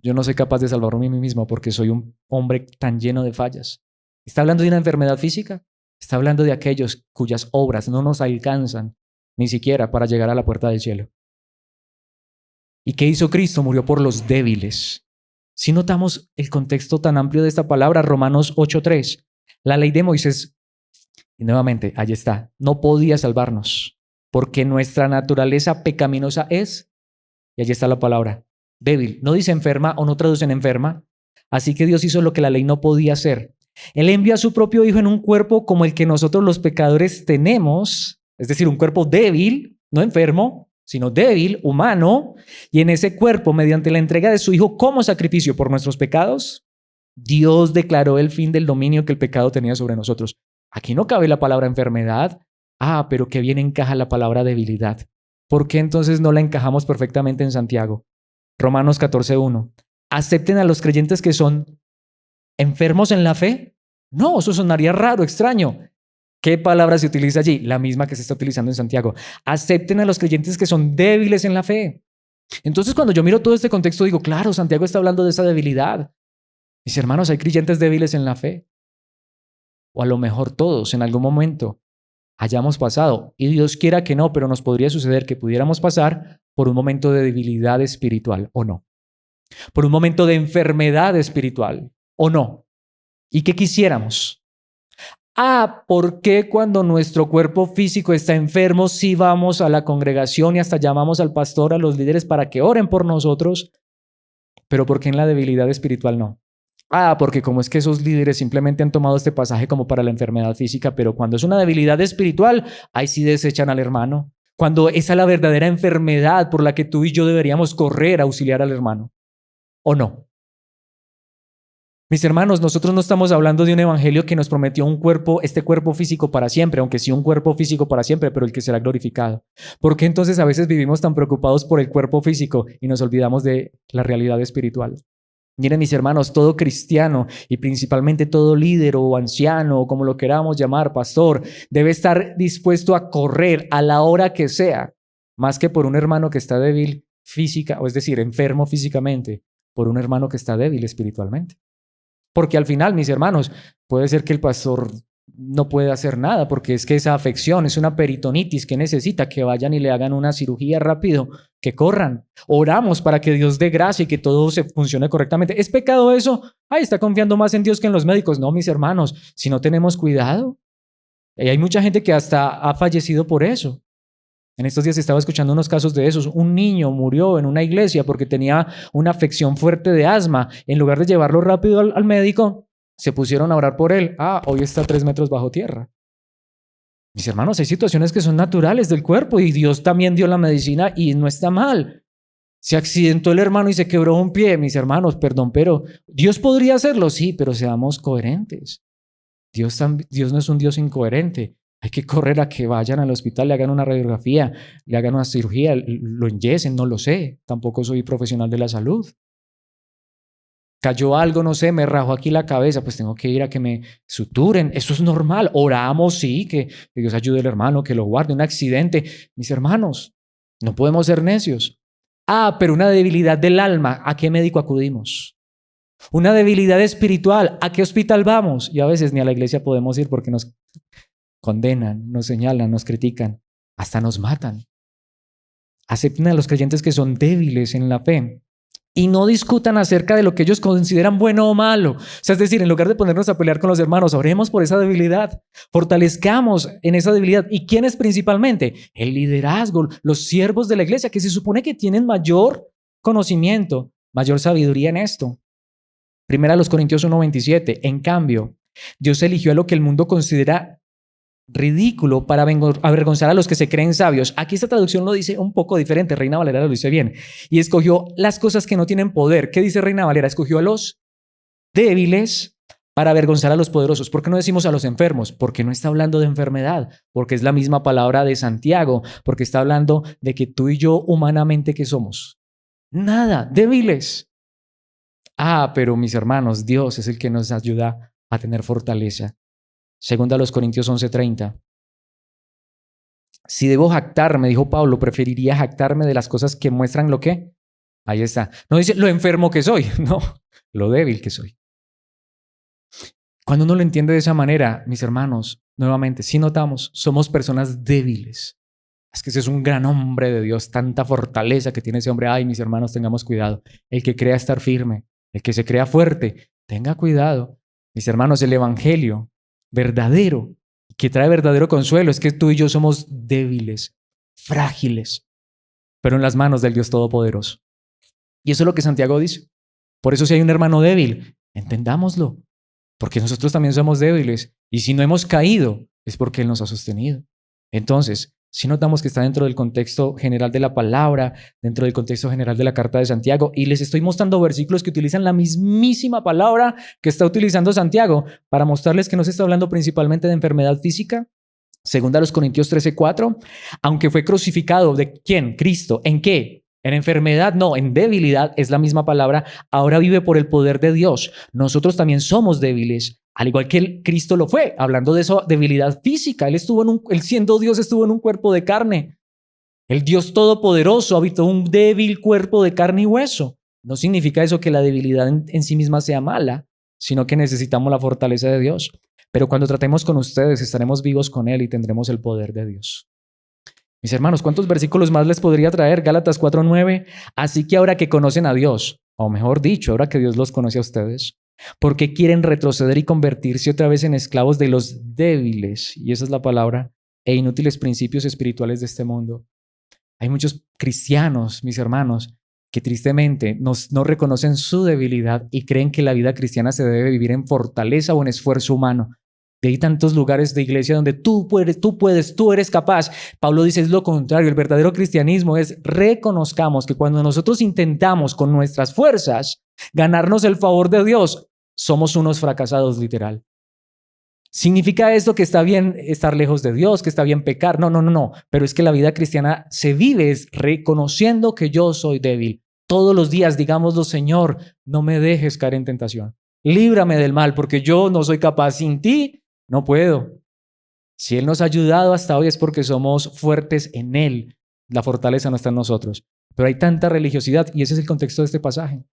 Yo no soy capaz de salvarme a mí mismo porque soy un hombre tan lleno de fallas. ¿Está hablando de una enfermedad física? Está hablando de aquellos cuyas obras no nos alcanzan ni siquiera para llegar a la puerta del cielo. ¿Y qué hizo Cristo? Murió por los débiles. Si notamos el contexto tan amplio de esta palabra, Romanos 8:3, la ley de Moisés, y nuevamente, ahí está, no podía salvarnos, porque nuestra naturaleza pecaminosa es, y allí está la palabra, débil. No dice enferma o no traducen enferma. Así que Dios hizo lo que la ley no podía hacer. Él envió a su propio Hijo en un cuerpo como el que nosotros los pecadores tenemos, es decir, un cuerpo débil, no enfermo, sino débil, humano, y en ese cuerpo, mediante la entrega de su Hijo como sacrificio por nuestros pecados, Dios declaró el fin del dominio que el pecado tenía sobre nosotros. Aquí no cabe la palabra enfermedad. Pero qué bien encaja la palabra debilidad. ¿Por qué entonces no la encajamos perfectamente en Santiago? Romanos 14:1. ¿Acepten a los creyentes que son enfermos en la fe? No, eso sonaría raro, extraño. ¿Qué palabra se utiliza allí? La misma que se está utilizando en Santiago. Acepten a los creyentes que son débiles en la fe. Entonces, cuando yo miro todo este contexto, digo, claro, Santiago está hablando de esa debilidad. Mis hermanos, hay creyentes débiles en la fe. O a lo mejor todos en algún momento hayamos pasado, y Dios quiera que no, pero nos podría suceder que pudiéramos pasar por un momento de debilidad espiritual, ¿o no? Por un momento de enfermedad espiritual, ¿o no? ¿Y qué quisiéramos? ¿Por qué cuando nuestro cuerpo físico está enfermo sí vamos a la congregación y hasta llamamos al pastor, a los líderes para que oren por nosotros? Pero ¿por qué en la debilidad espiritual no? Porque como es que esos líderes simplemente han tomado este pasaje como para la enfermedad física, pero cuando es una debilidad espiritual, ahí sí desechan al hermano. Cuando esa es la verdadera enfermedad por la que tú y yo deberíamos correr a auxiliar al hermano. ¿O no? Mis hermanos, nosotros no estamos hablando de un evangelio que nos prometió un cuerpo, este cuerpo físico para siempre, aunque sí un cuerpo físico para siempre, pero el que será glorificado. ¿Por qué entonces a veces vivimos tan preocupados por el cuerpo físico y nos olvidamos de la realidad espiritual? Miren, mis hermanos, todo cristiano y principalmente todo líder o anciano, o como lo queramos llamar, pastor, debe estar dispuesto a correr a la hora que sea, más que por un hermano que está débil física, o es decir, enfermo físicamente, por un hermano que está débil espiritualmente. Porque al final, mis hermanos, puede ser que el pastor no puede hacer nada, porque es que esa afección es una peritonitis que necesita que vayan y le hagan una cirugía rápido, que corran. Oramos para que Dios dé gracia y que todo se funcione correctamente. ¿Es pecado eso? Está confiando más en Dios que en los médicos. No, mis hermanos, si no tenemos cuidado. Y hay mucha gente que hasta ha fallecido por eso. En estos días estaba escuchando unos casos de esos. Un niño murió en una iglesia porque tenía una afección fuerte de asma. En lugar de llevarlo rápido al médico, se pusieron a orar por él. Hoy está 3 metros bajo tierra. Mis hermanos, hay situaciones que son naturales del cuerpo y Dios también dio la medicina y no está mal. Se accidentó el hermano y se quebró un pie. Mis hermanos, perdón, pero ¿Dios podría hacerlo? Sí, pero seamos coherentes. Dios no es un Dios incoherente. Hay que correr a que vayan al hospital, le hagan una radiografía, le hagan una cirugía, lo enyesen, no lo sé. Tampoco soy profesional de la salud. Cayó algo, no sé, me rajó aquí la cabeza, pues tengo que ir a que me suturen. Eso es normal. Oramos, sí, que Dios ayude al hermano, que lo guarde. Un accidente. Mis hermanos, no podemos ser necios. Pero una debilidad del alma, ¿a qué médico acudimos? Una debilidad espiritual, ¿a qué hospital vamos? Y a veces ni a la iglesia podemos ir porque nos condenan, nos señalan, nos critican, hasta nos matan. Acepten a los creyentes que son débiles en la fe y no discutan acerca de lo que ellos consideran bueno o malo. O sea, es decir, en lugar de ponernos a pelear con los hermanos, oremos por esa debilidad, fortalezcamos en esa debilidad. ¿Y quiénes principalmente? El liderazgo, los siervos de la iglesia, que se supone que tienen mayor conocimiento, mayor sabiduría en esto. Primera los Corintios 1:27. En cambio, Dios eligió a lo que el mundo considera ridículo para avergonzar a los que se creen sabios. Aquí esta traducción lo dice un poco diferente. Reina Valera lo dice bien. Y escogió las cosas que no tienen poder. ¿Qué dice Reina Valera? Escogió a los débiles para avergonzar a los poderosos. ¿Por qué no decimos a los enfermos? Porque no está hablando de enfermedad, porque es la misma palabra de Santiago, porque está hablando de que tú y yo humanamente, ¿qué somos? Nada, débiles. Pero mis hermanos, Dios es el que nos ayuda a tener fortaleza. Segunda a los Corintios 11:30. Si debo jactarme, dijo Pablo, preferiría jactarme de las cosas que muestran lo que. Ahí está. No dice lo enfermo que soy, no, lo débil que soy. Cuando uno lo entiende de esa manera, mis hermanos, nuevamente, si notamos, somos personas débiles. Es que ese es un gran hombre de Dios, tanta fortaleza que tiene ese hombre. Ay, mis hermanos, tengamos cuidado. El que crea estar firme, el que se crea fuerte, tenga cuidado. Mis hermanos, el evangelio verdadero, que trae verdadero consuelo, es que tú y yo somos débiles, frágiles, pero en las manos del Dios Todopoderoso. Y eso es lo que Santiago dice. Por eso si hay un hermano débil, entendámoslo, porque nosotros también somos débiles. Y si no hemos caído, es porque Él nos ha sostenido. Entonces, si notamos que está dentro del contexto general de la palabra, dentro del contexto general de la carta de Santiago, y les estoy mostrando versículos que utilizan la mismísima palabra que está utilizando Santiago para mostrarles que no se está hablando principalmente de enfermedad física. Segunda a los Corintios 13:4, aunque fue crucificado, ¿de quién? Cristo. ¿En qué? En enfermedad, no, en debilidad es la misma palabra. Ahora vive por el poder de Dios. Nosotros también somos débiles, al igual que Cristo lo fue, hablando de esa debilidad física. Él siendo Dios estuvo en un cuerpo de carne. El Dios Todopoderoso habitó un débil cuerpo de carne y hueso. No significa eso que la debilidad en sí misma sea mala, sino que necesitamos la fortaleza de Dios. Pero cuando tratemos con ustedes, estaremos vivos con Él y tendremos el poder de Dios. Mis hermanos, ¿cuántos versículos más les podría traer? Gálatas 4:9. Así que ahora que conocen a Dios, o mejor dicho, ahora que Dios los conoce a ustedes, ¿por qué quieren retroceder y convertirse otra vez en esclavos de los débiles? Y esa es la palabra, e inútiles principios espirituales de este mundo. Hay muchos cristianos, mis hermanos, que tristemente no reconocen su debilidad y creen que la vida cristiana se debe vivir en fortaleza o en esfuerzo humano. De ahí tantos lugares de iglesia donde tú eres capaz. Pablo dice es lo contrario. El verdadero cristianismo es reconozcamos que cuando nosotros intentamos con nuestras fuerzas ganarnos el favor de Dios, somos unos fracasados literal. ¿Significa esto que está bien estar lejos de Dios, que está bien pecar? No. Pero es que la vida cristiana se vive reconociendo que yo soy débil. Todos los días digámoslo, Señor, no me dejes caer en tentación. Líbrame del mal, porque yo no soy capaz. Sin ti, no puedo. Si Él nos ha ayudado hasta hoy es porque somos fuertes en Él. La fortaleza no está en nosotros. Pero hay tanta religiosidad y ese es el contexto de este pasaje.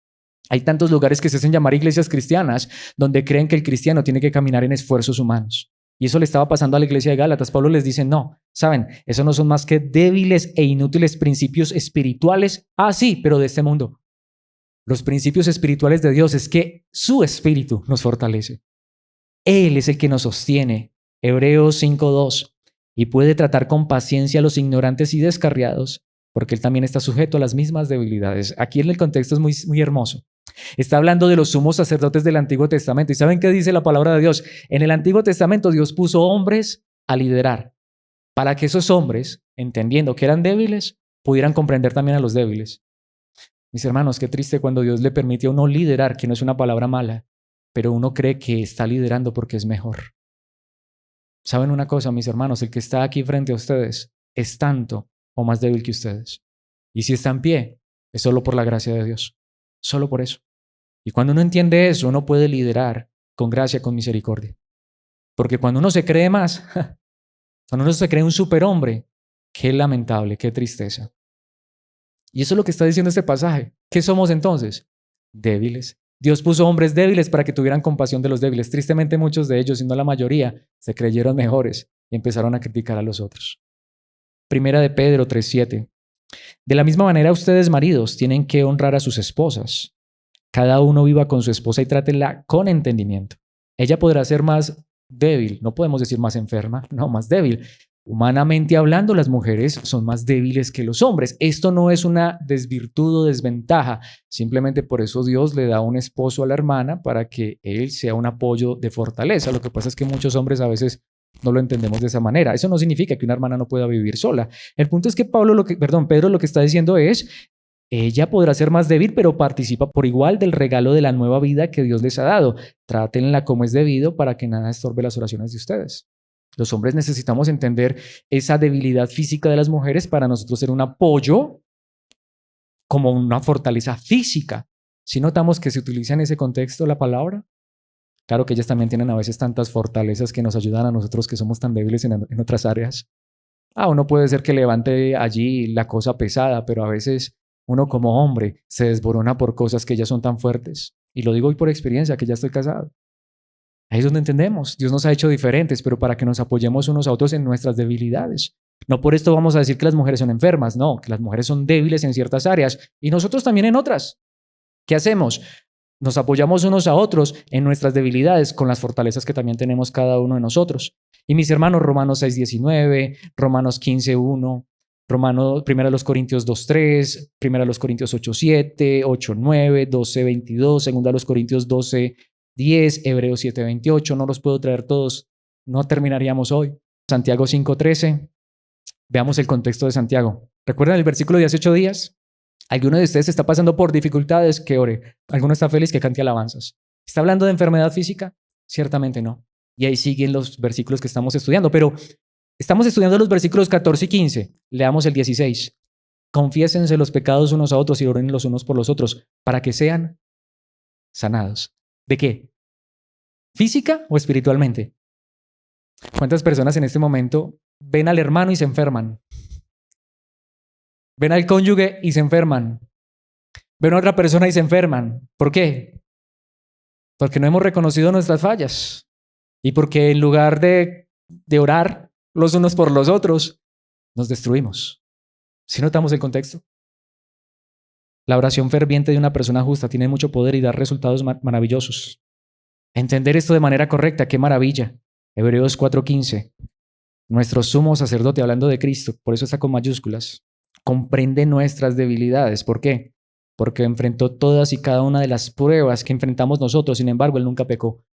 Hay tantos lugares que se hacen llamar iglesias cristianas donde creen que el cristiano tiene que caminar en esfuerzos humanos. Y eso le estaba pasando a la iglesia de Gálatas. Pablo les dice, no, saben, eso no son más que débiles e inútiles principios espirituales. Ah, sí, pero de este mundo. Los principios espirituales de Dios es que su espíritu nos fortalece. Él es el que nos sostiene. Hebreos 5:2. Y puede tratar con paciencia a los ignorantes y descarriados, porque Él también está sujeto a las mismas debilidades. Aquí en el contexto es muy hermoso. Está hablando de los sumos sacerdotes del Antiguo Testamento. ¿Y saben qué dice la palabra de Dios? En el Antiguo Testamento Dios puso hombres a liderar para que esos hombres, entendiendo que eran débiles, pudieran comprender también a los débiles. Mis hermanos, qué triste cuando Dios le permite a uno liderar, que no es una palabra mala, pero uno cree que está liderando porque es mejor. ¿Saben una cosa, mis hermanos? El que está aquí frente a ustedes es tanto o más débil que ustedes. Y si está en pie, es solo por la gracia de Dios. Solo por eso. Y cuando uno entiende eso, uno puede liderar con gracia, con misericordia. Porque cuando uno se cree más, cuando uno se cree un superhombre, qué lamentable, qué tristeza. Y eso es lo que está diciendo este pasaje. ¿Qué somos entonces? Débiles. Dios puso hombres débiles para que tuvieran compasión de los débiles. Tristemente muchos de ellos, si no la mayoría, se creyeron mejores y empezaron a criticar a los otros. Primera de Pedro 3:7. De la misma manera, ustedes, maridos, tienen que honrar a sus esposas. Cada uno viva con su esposa y trátela con entendimiento. Ella podrá ser más débil, no podemos decir más enferma, no, más débil. Humanamente hablando, las mujeres son más débiles que los hombres. Esto no es una desvirtud o desventaja. Simplemente por eso Dios le da un esposo a la hermana para que él sea un apoyo de fortaleza. Lo que pasa es que muchos hombres a veces no lo entendemos de esa manera. Eso no significa que una hermana no pueda vivir sola. El punto es que Pedro lo que está diciendo es, ella podrá ser más débil, pero participa por igual del regalo de la nueva vida que Dios les ha dado. Trátenla como es debido para que nada estorbe las oraciones de ustedes. Los hombres necesitamos entender esa debilidad física de las mujeres para nosotros ser un apoyo como una fortaleza física. Si notamos que se utiliza en ese contexto la palabra, claro que ellas también tienen a veces tantas fortalezas que nos ayudan a nosotros que somos tan débiles en otras áreas. Uno puede ser que levante allí la cosa pesada, pero a veces uno como hombre se desborona por cosas que ya son tan fuertes. Y lo digo hoy por experiencia, que ya estoy casado. Ahí es donde entendemos. Dios nos ha hecho diferentes, pero para que nos apoyemos unos a otros en nuestras debilidades. No por esto vamos a decir que las mujeres son enfermas, no, que las mujeres son débiles en ciertas áreas y nosotros también en otras. ¿Qué hacemos? Nos apoyamos unos a otros en nuestras debilidades con las fortalezas que también tenemos cada uno de nosotros. Y mis hermanos, Romanos 6:19, Romanos 15:1, Romanos, 1 Corintios 2:3, 1 Corintios 8:7, 8:9, 12:22, 2 Corintios 12:10, Hebreos 7:28, no los puedo traer todos, no terminaríamos hoy. Santiago 5:13, veamos el contexto de Santiago. ¿Recuerdan el versículo de hace 8 días? ¿Alguno de ustedes está pasando por dificultades? Que ore. ¿Alguno está feliz? Que cante alabanzas. ¿Está hablando de enfermedad física? Ciertamente no. Y ahí siguen los versículos que estamos estudiando, pero estamos estudiando los versículos 14 y 15. Leamos el 16. Confiésense los pecados unos a otros y oren los unos por los otros para que sean sanados. ¿De qué? ¿Física o espiritualmente? ¿Cuántas personas en este momento ven al hermano y se enferman? Ven al cónyuge y se enferman. Ven a otra persona y se enferman. ¿Por qué? Porque no hemos reconocido nuestras fallas. Y porque en lugar de orar los unos por los otros, nos destruimos. ¿Sí notamos el contexto? La oración ferviente de una persona justa tiene mucho poder y da resultados maravillosos. Entender esto de manera correcta, qué maravilla. Hebreos 4:15. Nuestro sumo sacerdote, hablando de Cristo, por eso está con mayúsculas, comprende nuestras debilidades. ¿Por qué? Porque enfrentó todas y cada una de las pruebas que enfrentamos nosotros, sin embargo, Él nunca pecó.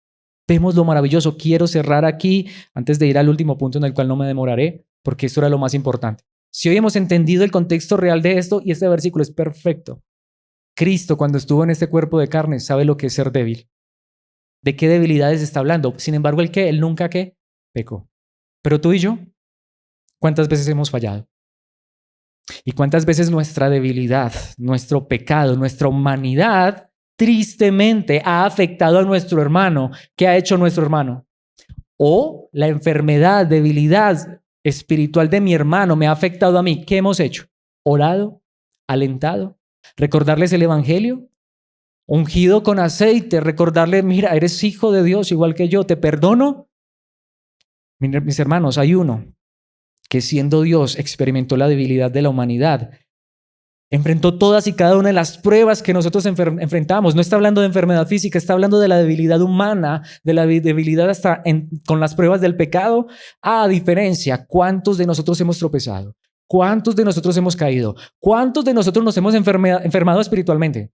Vemos lo maravilloso. Quiero cerrar aquí antes de ir al último punto en el cual no me demoraré, porque esto era lo más importante. Si hoy hemos entendido el contexto real de esto, y este versículo es perfecto. Cristo, cuando estuvo en este cuerpo de carne, sabe lo que es ser débil. ¿De qué debilidades está hablando? Sin embargo, Él nunca ¿qué? Pecó. Pero tú y yo, ¿cuántas veces hemos fallado? ¿Y cuántas veces nuestra debilidad, nuestro pecado, nuestra humanidad, tristemente ha afectado a nuestro hermano? ¿Qué ha hecho nuestro hermano? O la enfermedad, debilidad espiritual de mi hermano me ha afectado a mí. ¿Qué hemos hecho? ¿Orado? ¿Alentado? ¿Recordarles el evangelio? Ungido con aceite, recordarle, mira, eres hijo de Dios igual que yo, te perdono. Mis hermanos, hay uno que siendo Dios experimentó la debilidad de la humanidad, enfrentó todas y cada una de las pruebas que nosotros enfrentamos. No está hablando de enfermedad física, está hablando de la debilidad humana, de la debilidad hasta con las pruebas del pecado. A diferencia, ¿cuántos de nosotros hemos tropezado? ¿Cuántos de nosotros hemos caído? ¿Cuántos de nosotros nos hemos enfermado espiritualmente?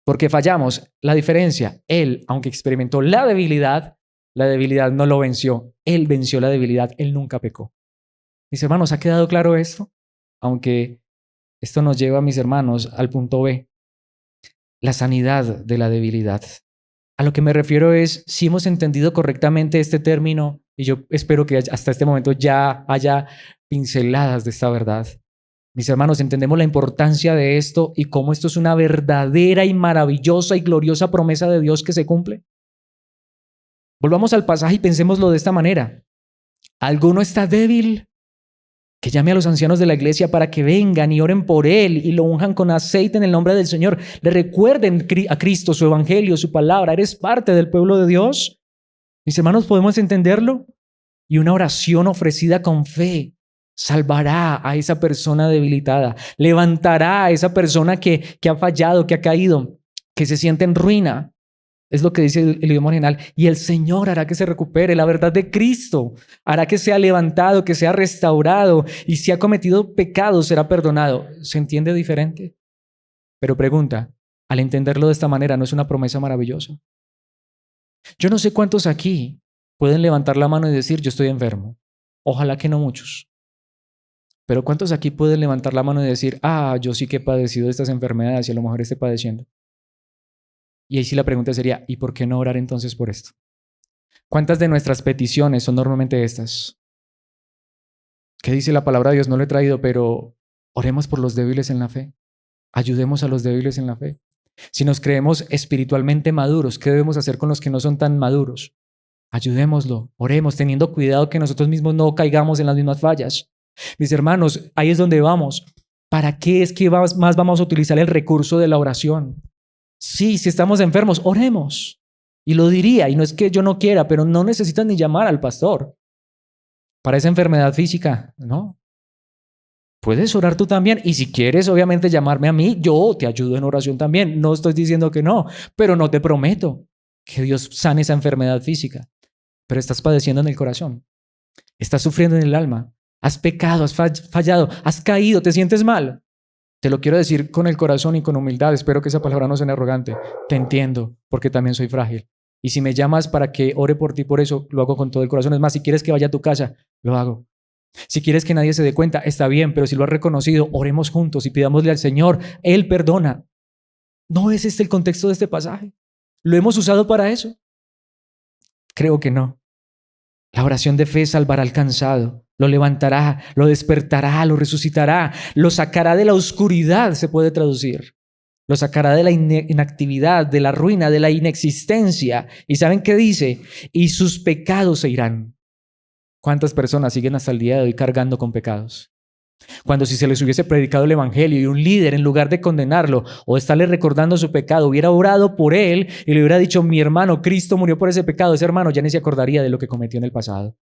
Porque fallamos. La diferencia, Él, aunque experimentó la debilidad no lo venció. Él venció la debilidad, Él nunca pecó. Mis hermanos, ¿ha quedado claro esto? Aunque esto nos lleva, mis hermanos, al punto B, la sanidad de la debilidad. A lo que me refiero es, si hemos entendido correctamente este término, y yo espero que hasta este momento ya haya pinceladas de esta verdad. Mis hermanos, entendemos la importancia de esto y cómo esto es una verdadera y maravillosa y gloriosa promesa de Dios que se cumple. Volvamos al pasaje y pensémoslo de esta manera. ¿Alguno está débil? Que llame a los ancianos de la iglesia para que vengan y oren por él y lo unjan con aceite en el nombre del Señor. Le recuerden a Cristo, su evangelio, su palabra. ¿Eres parte del pueblo de Dios? Mis hermanos, ¿podemos entenderlo? Y una oración ofrecida con fe salvará a esa persona debilitada, levantará a esa persona que ha fallado, que ha caído, que se siente en ruina. Es lo que dice el idioma original. Y el Señor hará que se recupere. La verdad de Cristo hará que sea levantado, que sea restaurado. Y si ha cometido pecado, será perdonado. ¿Se entiende diferente? Pero pregunta, al entenderlo de esta manera, ¿no es una promesa maravillosa? Yo no sé cuántos aquí pueden levantar la mano y decir, yo estoy enfermo. Ojalá que no muchos. Pero ¿cuántos aquí pueden levantar la mano y decir, yo sí que he padecido de estas enfermedades y a lo mejor esté padeciendo? Y ahí sí la pregunta sería, ¿y por qué no orar entonces por esto? ¿Cuántas de nuestras peticiones son normalmente estas? ¿Qué dice la palabra de Dios? No lo he traído, pero oremos por los débiles en la fe. Ayudemos a los débiles en la fe. Si nos creemos espiritualmente maduros, ¿qué debemos hacer con los que no son tan maduros? Ayudémoslo, oremos, teniendo cuidado que nosotros mismos no caigamos en las mismas fallas. Mis hermanos, ahí es donde vamos. ¿Para qué es que más vamos a utilizar el recurso de la oración? Sí, si estamos enfermos, oremos. Y lo diría, y no es que yo no quiera, pero no necesitas ni llamar al pastor para esa enfermedad física, ¿no? Puedes orar tú también, y si quieres, obviamente, llamarme a mí, yo te ayudo en oración también. No estoy diciendo que no, pero no te prometo que Dios sane esa enfermedad física. Pero estás padeciendo en el corazón, estás sufriendo en el alma, has pecado, has fallado, has caído, te sientes mal. Te lo quiero decir con el corazón y con humildad. Espero que esa palabra no suene arrogante. Te entiendo, porque también soy frágil. Y si me llamas para que ore por ti, por eso lo hago con todo el corazón. Es más, si quieres que vaya a tu casa, lo hago. Si quieres que nadie se dé cuenta, está bien, pero si lo has reconocido, oremos juntos y pidámosle al Señor. Él perdona. ¿No es este el contexto de este pasaje? ¿Lo hemos usado para eso? Creo que no. La oración de fe salvará al cansado, lo levantará, lo despertará, lo resucitará, lo sacará de la oscuridad, se puede traducir. Lo sacará de la inactividad, de la ruina, de la inexistencia. ¿Y saben qué dice? Y sus pecados se irán. ¿Cuántas personas siguen hasta el día de hoy cargando con pecados? Cuando si se les hubiese predicado el evangelio y un líder, en lugar de condenarlo o estarle recordando su pecado, hubiera orado por él y le hubiera dicho: mi hermano, Cristo murió por ese pecado, ese hermano ya ni se acordaría de lo que cometió en el pasado.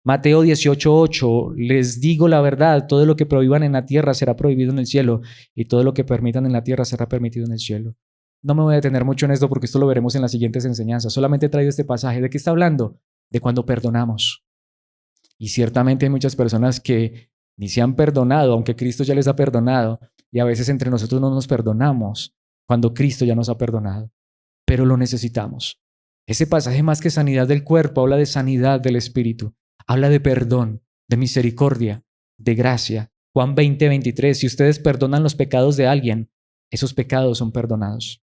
Mateo 18:8, les digo la verdad, todo lo que prohíban en la tierra será prohibido en el cielo, y todo lo que permitan en la tierra será permitido en el cielo. No me voy a detener mucho en esto porque esto lo veremos en las siguientes enseñanzas. Solamente he traído este pasaje. ¿De qué está hablando? De cuando perdonamos. Y ciertamente hay muchas personas que ni se han perdonado, aunque Cristo ya les ha perdonado, y a veces entre nosotros no nos perdonamos cuando Cristo ya nos ha perdonado, pero lo necesitamos. Ese pasaje, más que sanidad del cuerpo, habla de sanidad del espíritu, habla de perdón, de misericordia, de gracia. Juan 20:23, si ustedes perdonan los pecados de alguien, esos pecados son perdonados.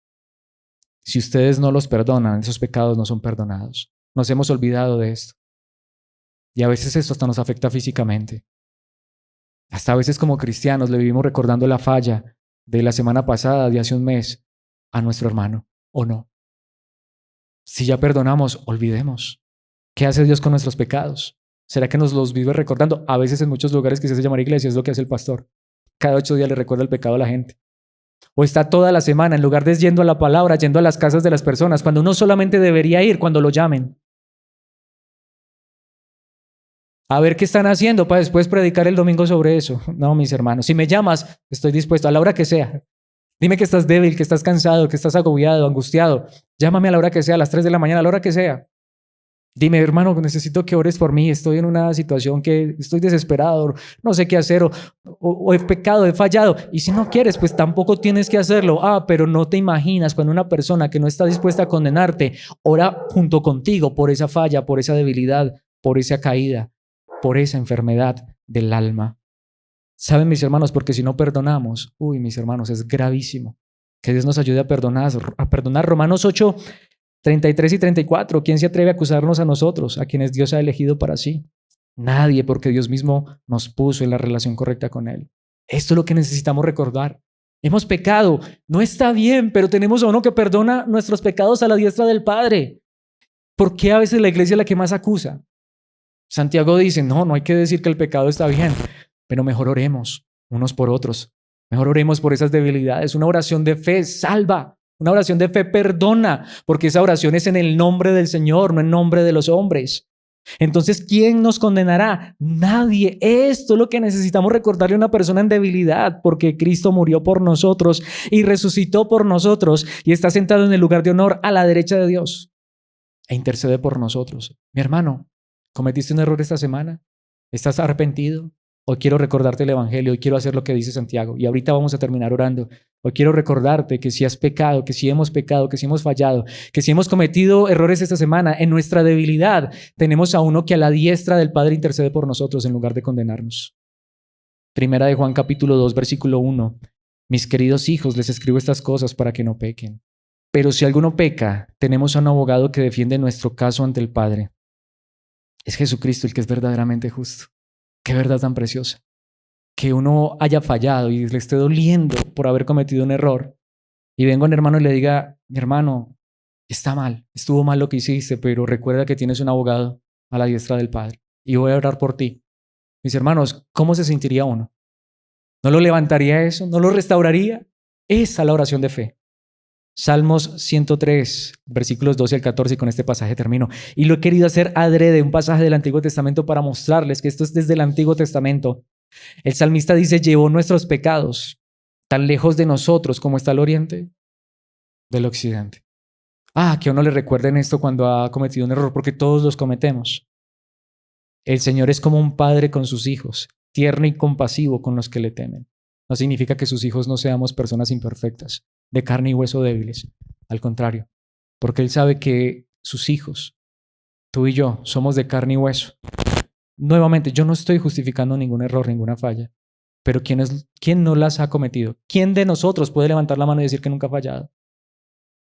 Si ustedes no los perdonan, esos pecados no son perdonados. Nos hemos olvidado de esto. Y a veces esto hasta nos afecta físicamente. Hasta a veces como cristianos le vivimos recordando la falla de la semana pasada, de hace un mes, a nuestro hermano, ¿o no? Si ya perdonamos, olvidemos. ¿Qué hace Dios con nuestros pecados? ¿Será que nos los vive recordando? A veces en muchos lugares que se hace llamar iglesia es lo que hace el pastor. Cada 8 días le recuerda el pecado a la gente. O está toda la semana, en lugar de yendo a la palabra, yendo a las casas de las personas, cuando uno solamente debería ir cuando lo llamen. A ver qué están haciendo para después predicar el domingo sobre eso. No, mis hermanos, si me llamas, estoy dispuesto a la hora que sea. Dime que estás débil, que estás cansado, que estás agobiado, angustiado. Llámame a la hora que sea, a las 3 de la mañana, a la hora que sea. Dime, hermano, necesito que ores por mí. Estoy en una situación que estoy desesperado, no sé qué hacer, o he pecado, he fallado. Y si no quieres, pues tampoco tienes que hacerlo. Pero no te imaginas cuando una persona que no está dispuesta a condenarte ora junto contigo por esa falla, por esa debilidad, por esa caída, por esa enfermedad del alma. ¿Saben, mis hermanos? Porque si no perdonamos, mis hermanos, es gravísimo. Que Dios nos ayude a perdonar. Romanos 8, 33 y 34. ¿Quién se atreve a acusarnos a nosotros, a quienes Dios ha elegido para sí? Nadie, porque Dios mismo nos puso en la relación correcta con Él. Esto es lo que necesitamos recordar. Hemos pecado, no está bien, pero tenemos a uno que perdona nuestros pecados a la diestra del Padre. ¿Por qué a veces la iglesia es la que más acusa? Santiago dice, no hay que decir que el pecado está bien, pero mejor oremos unos por otros. Mejor oremos por esas debilidades. Una oración de fe salva. Una oración de fe perdona, porque esa oración es en el nombre del Señor, no en nombre de los hombres. Entonces, ¿quién nos condenará? Nadie. Esto es lo que necesitamos recordarle a una persona en debilidad, porque Cristo murió por nosotros y resucitó por nosotros y está sentado en el lugar de honor a la derecha de Dios e intercede por nosotros. Mi hermano, ¿cometiste un error esta semana? ¿Estás arrepentido? Hoy quiero recordarte el evangelio, hoy quiero hacer lo que dice Santiago y ahorita vamos a terminar orando. Hoy quiero recordarte que si has pecado, que si hemos pecado, que si hemos fallado, que si hemos cometido errores esta semana, en nuestra debilidad tenemos a uno que a la diestra del Padre intercede por nosotros en lugar de condenarnos. Primera de Juan capítulo 2 versículo 1. Mis queridos hijos, les escribo estas cosas para que no pequen. Pero si alguno peca, tenemos a un abogado que defiende nuestro caso ante el Padre. Es Jesucristo el que es verdaderamente justo. Qué verdad tan preciosa. Que uno haya fallado y le esté doliendo por haber cometido un error. Y venga un hermano y le diga, mi hermano, está mal, estuvo mal lo que hiciste, pero recuerda que tienes un abogado a la diestra del Padre y voy a orar por ti. Mis hermanos, ¿cómo se sentiría uno? ¿No lo levantaría eso? ¿No lo restauraría? Esa es la oración de fe. Salmos 103, versículos 12 al 14, y con este pasaje termino. Y lo he querido hacer adrede, un pasaje del Antiguo Testamento para mostrarles que esto es desde el Antiguo Testamento. El salmista dice, llevó nuestros pecados tan lejos de nosotros como está el oriente del occidente. Que a uno le recuerden esto cuando ha cometido un error, porque todos los cometemos. El Señor es como un padre con sus hijos, tierno y compasivo con los que le temen. No significa que sus hijos no seamos personas imperfectas, de carne y hueso débiles. Al contrario, porque Él sabe que sus hijos, tú y yo, somos de carne y hueso. Nuevamente, yo no estoy justificando ningún error, ninguna falla, pero ¿quién no las ha cometido? ¿Quién de nosotros puede levantar la mano y decir que nunca ha fallado?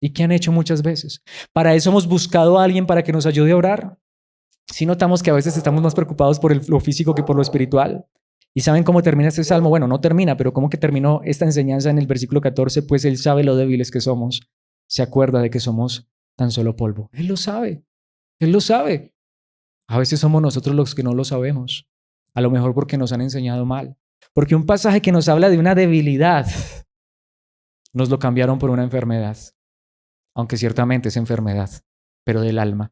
¿Y qué han hecho muchas veces? Para eso hemos buscado a alguien para que nos ayude a orar. Si notamos que a veces estamos más preocupados por lo físico que por lo espiritual. ¿Y saben cómo termina este salmo? Bueno, no termina, pero ¿cómo que terminó esta enseñanza en el versículo 14? Pues Él sabe lo débiles que somos. Se acuerda de que somos tan solo polvo. Él lo sabe. Él lo sabe. A veces somos nosotros los que no lo sabemos. A lo mejor porque nos han enseñado mal. Porque un pasaje que nos habla de una debilidad, nos lo cambiaron por una enfermedad. Aunque ciertamente es enfermedad, pero del alma.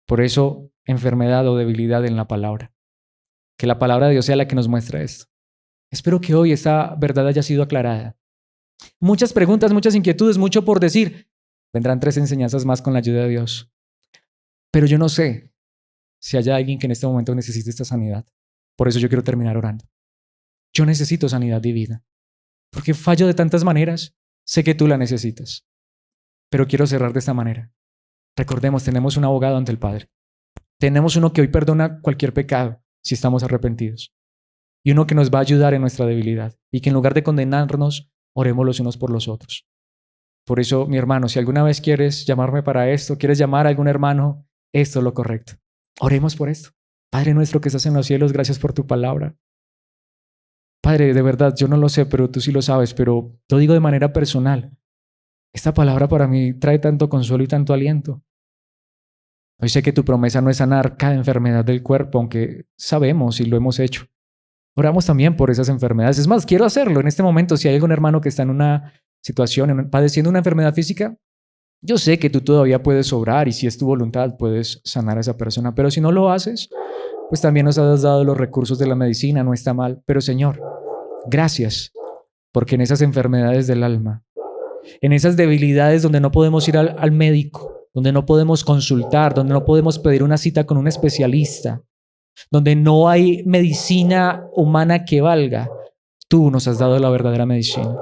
Por eso, enfermedad o debilidad en la palabra. Que la palabra de Dios sea la que nos muestra esto. Espero que hoy esta verdad haya sido aclarada. Muchas preguntas, muchas inquietudes, mucho por decir. Vendrán 3 enseñanzas más con la ayuda de Dios. Pero yo no sé si haya alguien que en este momento necesite esta sanidad. Por eso yo quiero terminar orando. Yo necesito sanidad divina. Porque fallo de tantas maneras. Sé que tú la necesitas. Pero quiero cerrar de esta manera. Recordemos, tenemos un abogado ante el Padre. Tenemos uno que hoy perdona cualquier pecado si estamos arrepentidos. Y uno que nos va a ayudar en nuestra debilidad. Y que en lugar de condenarnos, oremos los unos por los otros. Por eso, mi hermano, si alguna vez quieres llamarme para esto, quieres llamar a algún hermano, esto es lo correcto. Oremos por esto. Padre nuestro que estás en los cielos, gracias por tu palabra. Padre, de verdad, yo no lo sé, pero tú sí lo sabes, pero lo digo de manera personal. Esta palabra para mí trae tanto consuelo y tanto aliento. Hoy sé que tu promesa no es sanar cada enfermedad del cuerpo, aunque sabemos y lo hemos hecho. Oramos también por esas enfermedades. Es más, quiero hacerlo en este momento. Si hay algún hermano que está en una situación, padeciendo una enfermedad física, yo sé que tú todavía puedes obrar y si es tu voluntad puedes sanar a esa persona. Pero si no lo haces, pues también nos has dado los recursos de la medicina, no está mal. Pero Señor, gracias, porque en esas enfermedades del alma, en esas debilidades donde no podemos ir al médico, donde no podemos consultar, donde no podemos pedir una cita con un especialista, donde no hay medicina humana que valga, tú nos has dado la verdadera medicina.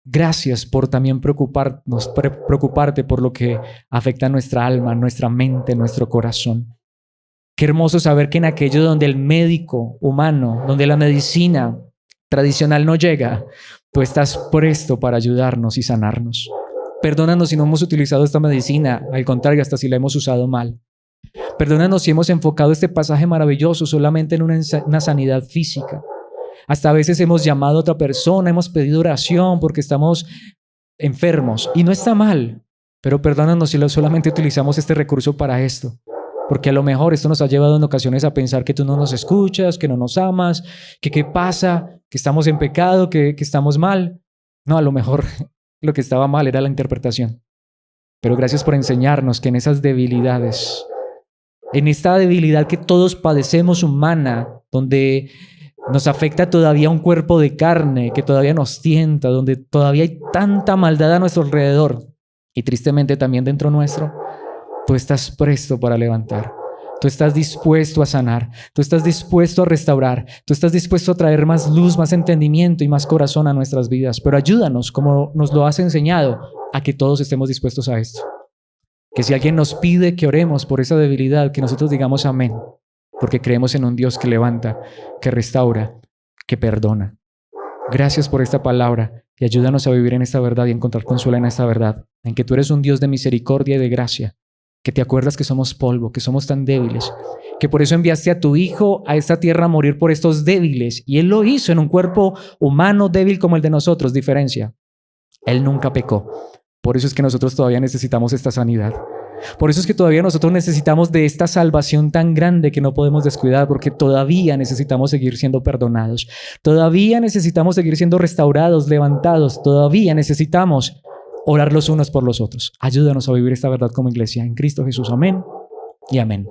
Gracias por también preocuparte por lo que afecta a nuestra alma, nuestra mente, nuestro corazón. Qué hermoso saber que en aquello donde el médico humano, donde la medicina tradicional no llega, tú estás presto para ayudarnos y sanarnos. Perdónanos si no hemos utilizado esta medicina, al contrario, hasta si la hemos usado mal. Perdónanos si hemos enfocado este pasaje maravilloso solamente en una sanidad física. Hasta a veces hemos llamado a otra persona, hemos pedido oración porque estamos enfermos. Y no está mal, pero perdónanos si solamente utilizamos este recurso para esto. Porque a lo mejor esto nos ha llevado en ocasiones a pensar que tú no nos escuchas, que no nos amas, que qué pasa, que estamos en pecado, que estamos mal. No, a lo mejor lo que estaba mal era la interpretación. Pero gracias por enseñarnos que en esas debilidades, en esta debilidad que todos padecemos humana, donde nos afecta todavía un cuerpo de carne, que todavía nos tienta, donde todavía hay tanta maldad a nuestro alrededor y tristemente también dentro nuestro, tú estás presto para levantar. Tú estás dispuesto a sanar, tú estás dispuesto a restaurar, tú estás dispuesto a traer más luz, más entendimiento y más corazón a nuestras vidas. Pero ayúdanos, como nos lo has enseñado, a que todos estemos dispuestos a esto. Que si alguien nos pide que oremos por esa debilidad, que nosotros digamos amén, porque creemos en un Dios que levanta, que restaura, que perdona. Gracias por esta palabra y ayúdanos a vivir en esta verdad y encontrar consuelo en esta verdad, en que tú eres un Dios de misericordia y de gracia, que te acuerdas que somos polvo, que somos tan débiles, que por eso enviaste a tu Hijo a esta tierra a morir por estos débiles, y Él lo hizo en un cuerpo humano débil como el de nosotros. Diferencia, Él nunca pecó. Por eso es que nosotros todavía necesitamos esta sanidad. Por eso es que todavía nosotros necesitamos de esta salvación tan grande que no podemos descuidar, porque todavía necesitamos seguir siendo perdonados. Todavía necesitamos seguir siendo restaurados, levantados. Todavía necesitamos orar los unos por los otros. Ayúdanos a vivir esta verdad como iglesia en Cristo Jesús. Amén y amén.